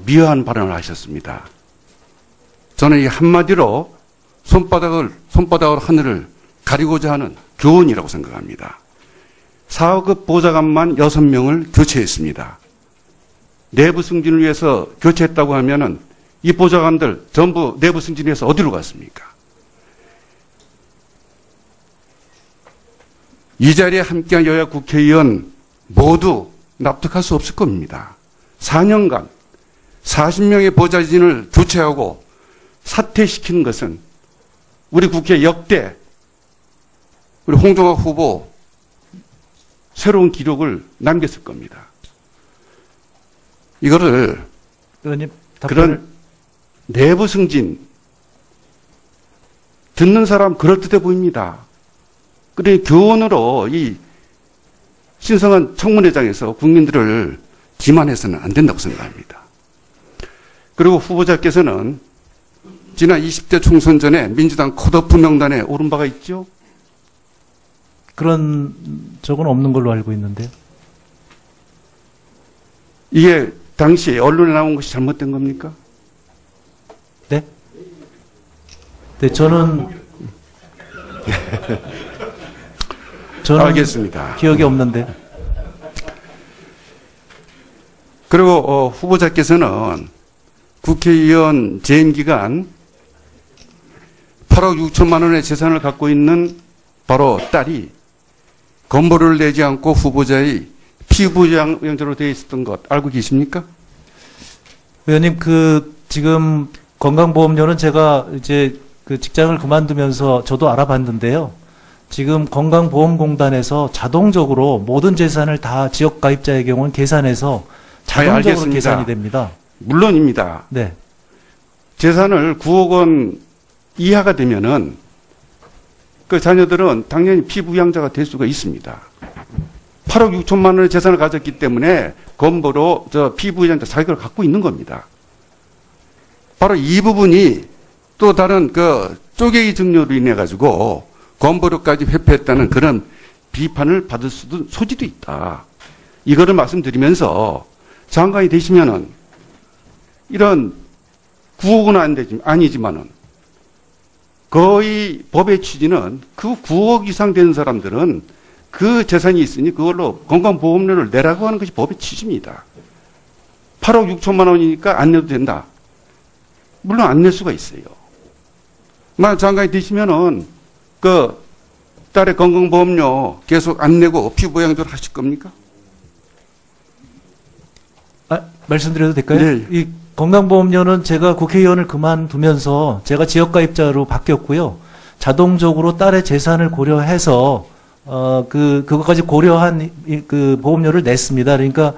미화한 발언을 하셨습니다. 저는 이 한마디로 손바닥으로 하늘을 가리고자 하는 교훈이라고 생각합니다. 4급 보좌관만 6명을 교체했습니다. 내부 승진을 위해서 교체했다고 하면은 이 보좌관들 전부 내부 승진해서 어디로 갔습니까? 이 자리에 함께한 여야 국회의원 모두 납득할 수 없을 겁니다. 4년간 40명의 보좌진을 교체하고 사퇴시키는 것은 우리 국회 역대 우리 홍종학 후보 새로운 기록을 남겼을 겁니다. 이거를 의원님, 그런 내부 승진 듣는 사람 그럴듯해 보입니다. 그래 교훈으로 이 신성한 청문회장에서 국민들을 기만해서는 안 된다고 생각합니다. 그리고 후보자께서는 지난 20대 총선 전에 민주당 컷오프 명단에 오른 바가 있죠. 그런 적은 없는 걸로 알고 있는데요. 이게 당시 언론에 나온 것이 잘못된 겁니까? 네? 네, 저는 알겠습니다. 기억이 없는데. 그리고 후보자께서는 국회의원 재임 기간 8억 6천만 원의 재산을 갖고 있는 바로 딸이 건보료를 내지 않고 후보자의 피부부양자로 되어 있었던 것 알고 계십니까? 의원님, 지금 건강보험료는 제가 이제 그 직장을 그만두면서 저도 알아봤는데요. 지금 건강보험공단에서 자동적으로 모든 재산을 다 지역 가입자의 경우는 계산해서 자동적으로 알겠습니다. 계산이 됩니다. 물론입니다. 네. 재산을 9억 원 이하가 되면은 그 자녀들은 당연히 피부양자가 될 수가 있습니다. 8억 6천만 원의 재산을 가졌기 때문에 건보로 피부양자 자격을 갖고 있는 겁니다. 바로 이 부분이 또 다른 쪼개기 증여로 인해 가지고 건보료까지 회피했다는 그런 비판을 받을 수도 소지도 있다. 이거를 말씀드리면서 장관이 되시면은 이런 9억은 아니지만은 거의 법의 취지는 그 9억 이상 되는 사람들은 그 재산이 있으니 그걸로 건강보험료를 내라고 하는 것이 법의 취지입니다. 8억 6천만 원이니까 안 내도 된다. 물론 안 낼 수가 있어요. 만약 장관이 되시면은 딸의 건강보험료 계속 안 내고 피부양자를 하실 겁니까? 말씀드려도 될까요? 네. 이 건강보험료는 제가 국회의원을 그만두면서 제가 지역가입자로 바뀌었고요. 자동적으로 딸의 재산을 고려해서 그것까지 고려한 그 보험료를 냈습니다. 그러니까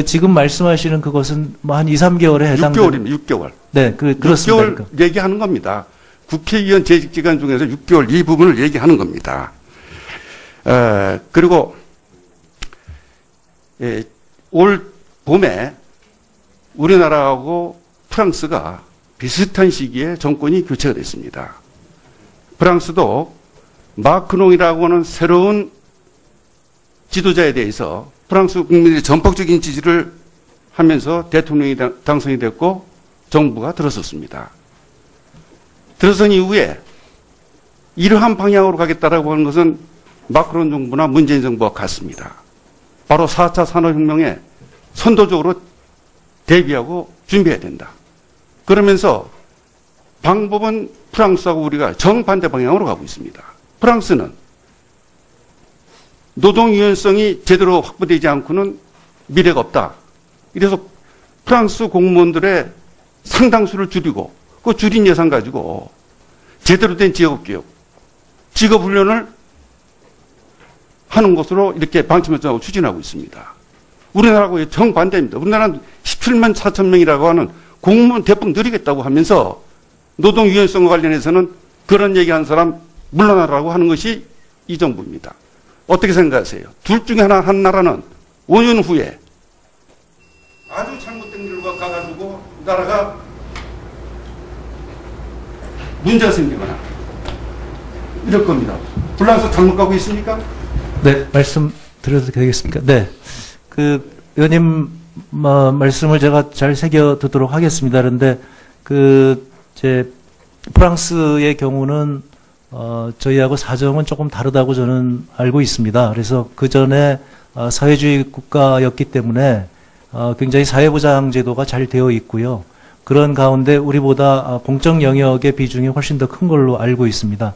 지금 말씀하시는 그것은 뭐 한 2, 3개월에 해당되는 6개월입니다. 6개월. 네, 그렇습니다. 6개월 그러니까. 얘기하는 겁니다. 국회의원 재직 기간 중에서 6개월 이 부분을 얘기하는 겁니다. 그리고 올 봄에 우리나라하고 프랑스가 비슷한 시기에 정권이 교체가 됐습니다. 프랑스도 마크롱이라고 하는 새로운 지도자에 대해서 프랑스 국민들이 전폭적인 지지를 하면서 대통령이 당선이 됐고 정부가 들어섰습니다. 들어선 이후에 이러한 방향으로 가겠다라고 하는 것은 마크롱 정부나 문재인 정부와 같습니다. 바로 4차 산업혁명에 선도적으로 대비하고 준비해야 된다. 그러면서 방법은 프랑스하고 우리가 정반대 방향으로 가고 있습니다. 프랑스는 노동 유연성이 제대로 확보되지 않고는 미래가 없다. 이래서 프랑스 공무원들의 상당수를 줄이고 그 줄인 예산 가지고 제대로 된 지역교육, 직업훈련을 하는 것으로 이렇게 방침을 추진하고 있습니다. 우리나라하고 정반대입니다. 우리나라는 17만 4천 명이라고 하는 공무원 대폭 늘리겠다고 하면서 노동 유연성과 관련해서는 그런 얘기하는 사람 물러나라고 하는 것이 이 정부입니다. 어떻게 생각하세요? 둘 중에 한 나라는 5년 후에 아주 잘못된 길로 가가지고 나라가 문제가 생기거나 이럴 겁니다. 불란서 잘못 가고 있습니까? 네, 말씀 드려도 되겠습니까? 네. 의원님 말씀을 제가 잘 새겨 듣도록 하겠습니다. 그런데 프랑스의 경우는 저희하고 사정은 조금 다르다고 저는 알고 있습니다. 그래서 그 전에 사회주의 국가였기 때문에 굉장히 사회보장 제도가 잘 되어 있고요. 그런 가운데 우리보다 공적 영역의 비중이 훨씬 더 큰 걸로 알고 있습니다.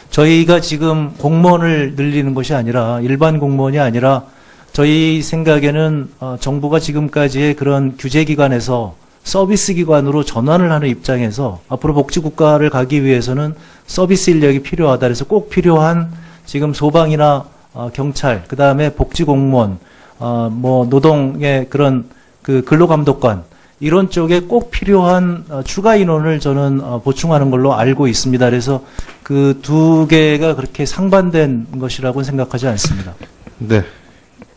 저희가 지금 공무원을 늘리는 것이 아니라 일반 공무원이 아니라 저희 생각에는 정부가 지금까지의 그런 규제기관에서 서비스기관으로 전환을 하는 입장에서 앞으로 복지국가를 가기 위해서는 서비스 인력이 필요하다. 그래서 꼭 필요한 지금 소방이나 경찰, 그 다음에 복지공무원, 노동의 그런 근로감독관, 이런 쪽에 꼭 필요한 추가 인원을 저는 보충하는 걸로 알고 있습니다. 그래서 그 두 개가 그렇게 상반된 것이라고는 생각하지 않습니다. 네.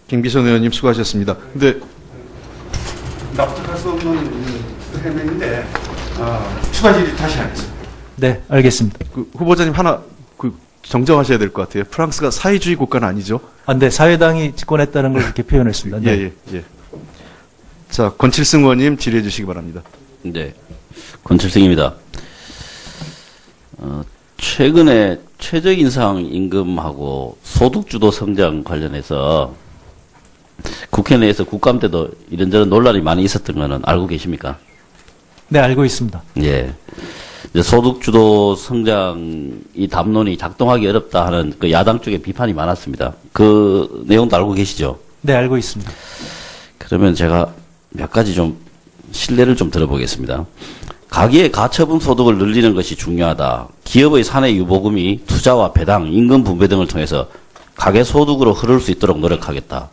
김기선 의원님 수고하셨습니다. 근데 납득할 수 없는 해명인데 추가 질의 다시 하겠습니다. 네, 알겠습니다. 후보자님 하나 정정하셔야 될 것 같아요. 프랑스가 사회주의 국가는 아니죠. 네, 사회당이 집권했다는 걸 이렇게 표현했습니다. 네. 예. 자, 권칠승 의원님 질의해 주시기 바랍니다. 네. 권칠승입니다. 최근에 최저인상 임금하고 소득주도 성장 관련해서 국회 내에서 국감 때도 이런저런 논란이 많이 있었던 거는 알고 계십니까? 네, 알고 있습니다. 예. 이제 소득주도 성장이 담론이 작동하기 어렵다 하는 그 야당 쪽에 비판이 많았습니다. 그 내용도 알고 계시죠? 네, 알고 있습니다. 그러면 제가 몇 가지 좀 신뢰를 좀 들어보겠습니다. 가계의 가처분 소득을 늘리는 것이 중요하다. 기업의 사내 유보금이 투자와 배당, 임금 분배 등을 통해서 가계 소득으로 흐를 수 있도록 노력하겠다.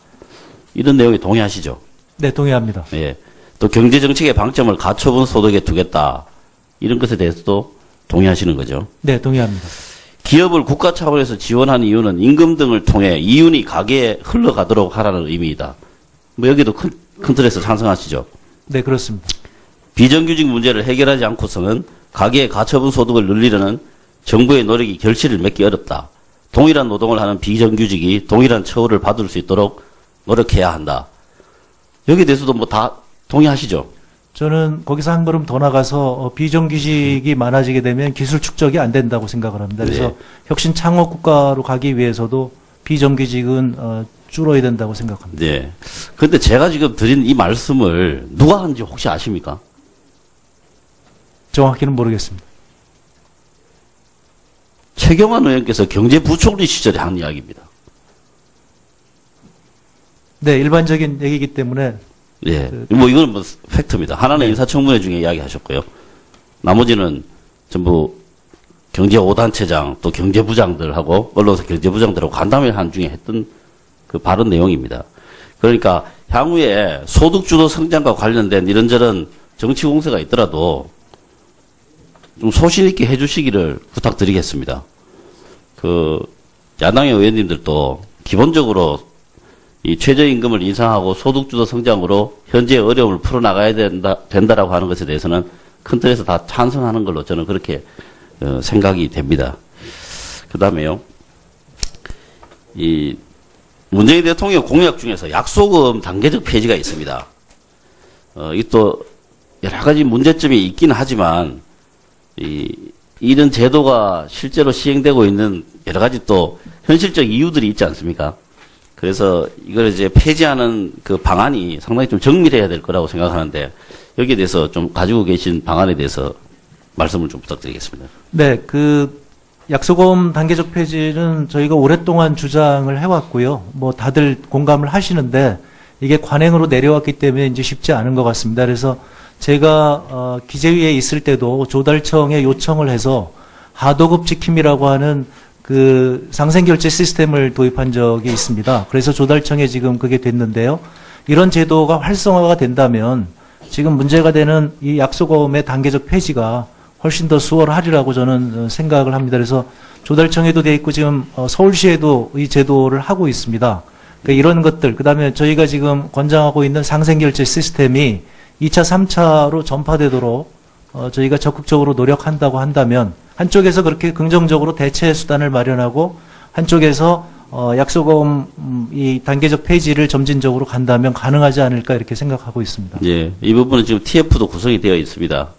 이런 내용에 동의하시죠? 네, 동의합니다. 예. 또 경제정책의 방점을 가처분 소득에 두겠다. 이런 것에 대해서도 동의하시는 거죠? 네, 동의합니다. 기업을 국가 차원에서 지원한 이유는 임금 등을 통해 이윤이 가계에 흘러가도록 하라는 의미이다. 뭐 여기도 큰 틀에서 찬성하시죠? 네, 그렇습니다. 비정규직 문제를 해결하지 않고서는 가계의 가처분 소득을 늘리려는 정부의 노력이 결실을 맺기 어렵다. 동일한 노동을 하는 비정규직이 동일한 처우를 받을 수 있도록 노력해야 한다. 여기에 대해서도 뭐 다 동의하시죠? 저는 거기서 한 걸음 더 나가서 비정규직이 많아지게 되면 기술 축적이 안 된다고 생각을 합니다. 그래서 네. 혁신 창업 국가로 가기 위해서도 비정규직은 줄어야 된다고 생각합니다. 네. 그런데 제가 지금 드린 이 말씀을 누가 하는지 혹시 아십니까? 정확히는 모르겠습니다. 최경환 의원께서 경제부총리 시절에 한 이야기입니다. 네, 일반적인 얘기이기 때문에. 예. 뭐 이건 뭐 팩트입니다. 하나는 인사청문회 중에 이야기하셨고요. 나머지는 전부 경제 5단체장 또 경제부장들하고 언론사 경제부장들하고 간담회 한 중에 했던 그 발언 내용입니다. 그러니까 향후에 소득주도 성장과 관련된 이런저런 정치 공세가 있더라도 좀 소신 있게 해주시기를 부탁드리겠습니다. 그 야당의 의원님들도 기본적으로 이 최저임금을 인상하고 소득주도 성장으로 현재의 어려움을 풀어나가야 된다라고 하는 것에 대해서는 큰 틀에서 다 찬성하는 걸로 저는 그렇게 생각이 됩니다. 그 다음에요. 이 문재인 대통령 공약 중에서 약소금 단계적 폐지가 있습니다. 이 또 여러 가지 문제점이 있긴 하지만 이런 제도가 실제로 시행되고 있는 여러 가지 또 현실적 이유들이 있지 않습니까? 그래서 이걸 이제 폐지하는 그 방안이 상당히 좀 정밀해야 될 거라고 생각하는데 여기에 대해서 좀 가지고 계신 방안에 대해서 말씀을 좀 부탁드리겠습니다. 네, 그 약소금 단계적 폐지는 저희가 오랫동안 주장을 해왔고요. 뭐 다들 공감을 하시는데 이게 관행으로 내려왔기 때문에 이제 쉽지 않은 것 같습니다. 그래서 제가 기재위에 있을 때도 조달청에 요청을 해서 하도급 지킴이라고 하는 그 상생결제 시스템을 도입한 적이 있습니다. 그래서 조달청에 지금 그게 됐는데요. 이런 제도가 활성화가 된다면 지금 문제가 되는 이 약소금의 단계적 폐지가 훨씬 더 수월하리라고 저는 생각을 합니다. 그래서 조달청에도 돼 있고 지금 서울시에도 이 제도를 하고 있습니다. 그러니까 이런 것들, 그다음에 저희가 지금 권장하고 있는 상생결제 시스템이 2차, 3차로 전파되도록 저희가 적극적으로 노력한다고 한다면 한쪽에서 그렇게 긍정적으로 대체 수단을 마련하고 한쪽에서 약소금 이 단계적 폐지를 점진적으로 간다면 가능하지 않을까 이렇게 생각하고 있습니다. 예, 이 부분은 지금 TF도 구성이 되어 있습니다.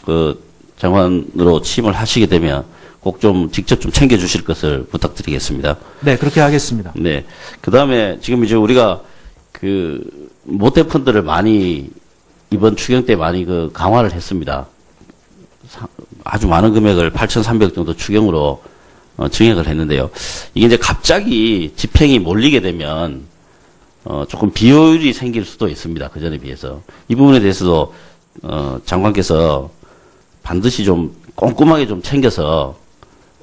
그 장관으로 취임을 하시게 되면 꼭 좀 직접 좀 챙겨주실 것을 부탁드리겠습니다. 네, 그렇게 하겠습니다. 네, 그 다음에 지금 이제 우리가 그 모태 펀드를 많이 이번 추경 때 많이 그 강화를 했습니다. 아주 많은 금액을 8,300 정도 추경으로 증액을 했는데요. 이게 이제 갑자기 집행이 몰리게 되면 조금 비효율이 생길 수도 있습니다. 그 전에 비해서 이 부분에 대해서도 장관께서 반드시 좀 꼼꼼하게 좀 챙겨서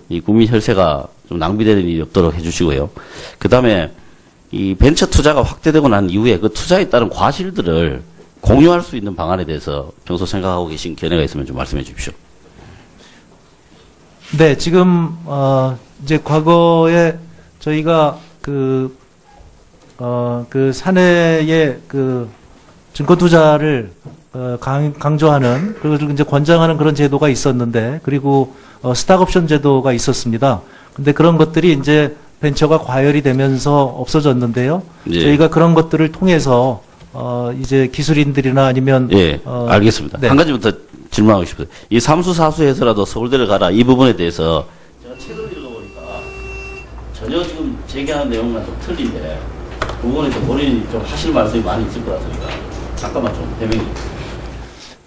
이 국민 혈세가 좀 낭비되는 일이 없도록 해주시고요. 그 다음에 이 벤처 투자가 확대되고 난 이후에 그 투자에 따른 과실들을 공유할 수 있는 방안에 대해서 평소 생각하고 계신 견해가 있으면 좀 말씀해 주십시오. 네, 지금 이제 과거에 저희가 그 사내의 그 증권 투자를 강조하는, 그리고 이제 권장하는 그런 제도가 있었는데, 그리고 스탁옵션 제도가 있었습니다. 근데 그런 것들이 이제 벤처가 과열이 되면서 없어졌는데요. 예. 저희가 그런 것들을 통해서 이제 기술인들이나 아니면 예, 알겠습니다. 네. 한 가지만 더 질문하고 싶어요. 이 삼수사수해서라도 서울대를 가라 이 부분에 대해서 제가 책을 읽어보니까 전혀 지금 제기하는 내용과 좀 틀린데 그 부분에 좀 본인이 좀 하실 말씀이 많이 있을 것 같으니까 잠깐만 좀 대명해 주세요.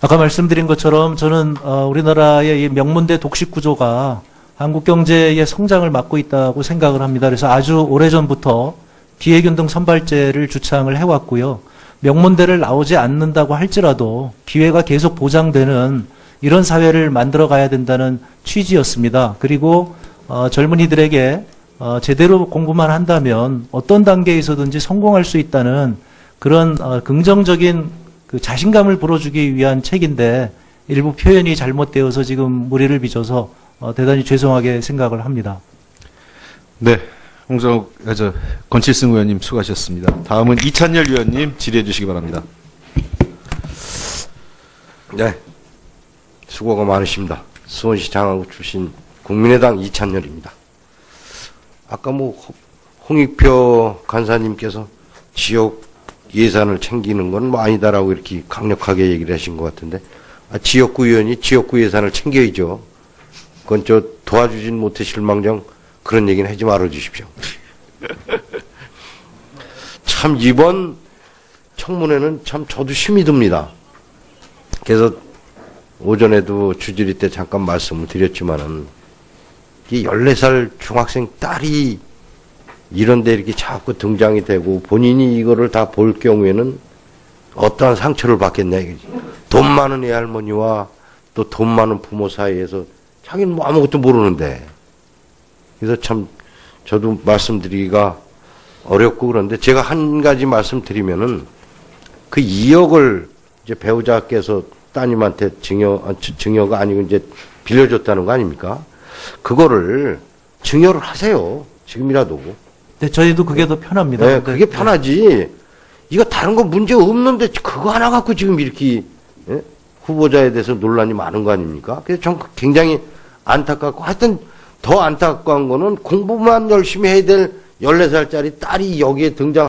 아까 말씀드린 것처럼 저는 우리나라의 이 명문대 독식 구조가 한국 경제의 성장을 막고 있다고 생각을 합니다. 그래서 아주 오래전부터 기회균등 선발제를 주창을 해왔고요. 명문대를 나오지 않는다고 할지라도 기회가 계속 보장되는 이런 사회를 만들어 가야 된다는 취지였습니다. 그리고 젊은이들에게 제대로 공부만 한다면 어떤 단계에서든지 성공할 수 있다는 그런 긍정적인 그 자신감을 불어주기 위한 책인데 일부 표현이 잘못되어서 지금 무리를 빚어서 대단히 죄송하게 생각을 합니다. 네. 권칠승 의원님 수고하셨습니다. 다음은 이찬열 의원님 질의해 주시기 바랍니다. 네. 수고가 많으십니다. 수원시 장안구 출신 국민의당 이찬열입니다. 아까 홍익표 간사님께서 지역 예산을 챙기는 건 아니다라고 이렇게 강력하게 얘기를 하신 것 같은데, 지역구 의원이 지역구 예산을 챙겨야죠. 그건 도와주진 못해 실망정 그런 얘기는 하지 말아 주십시오. 참 이번 청문회는 참 저도 힘이 듭니다. 그래서 오전에도 주질의 때 잠깐 말씀을 드렸지만은 이 14살 중학생 딸이 이런데 이렇게 자꾸 등장이 되고 본인이 이거를 다 볼 경우에는 어떠한 상처를 받겠냐 이거지. 돈 많은 애할머니와 또 돈 많은 부모 사이에서 자기는 뭐 아무것도 모르는데. 그래서 참 저도 말씀드리기가 어렵고 그런데 제가 한 가지 말씀드리면은 그 2억을 이제 배우자께서 따님한테 증여가 아니고 이제 빌려줬다는 거 아닙니까? 그거를 증여를 하세요. 지금이라도. 네, 저희도 그게 더 편합니다. 네, 그게 편하지. 이거 다른 거 문제 없는데 그거 하나 갖고 지금 이렇게 후보자에 대해서 논란이 많은 거 아닙니까? 그래서 전 굉장히 안타깝고 하여튼 더 안타까운 거는 공부만 열심히 해야 될 14살짜리 딸이 여기에 등장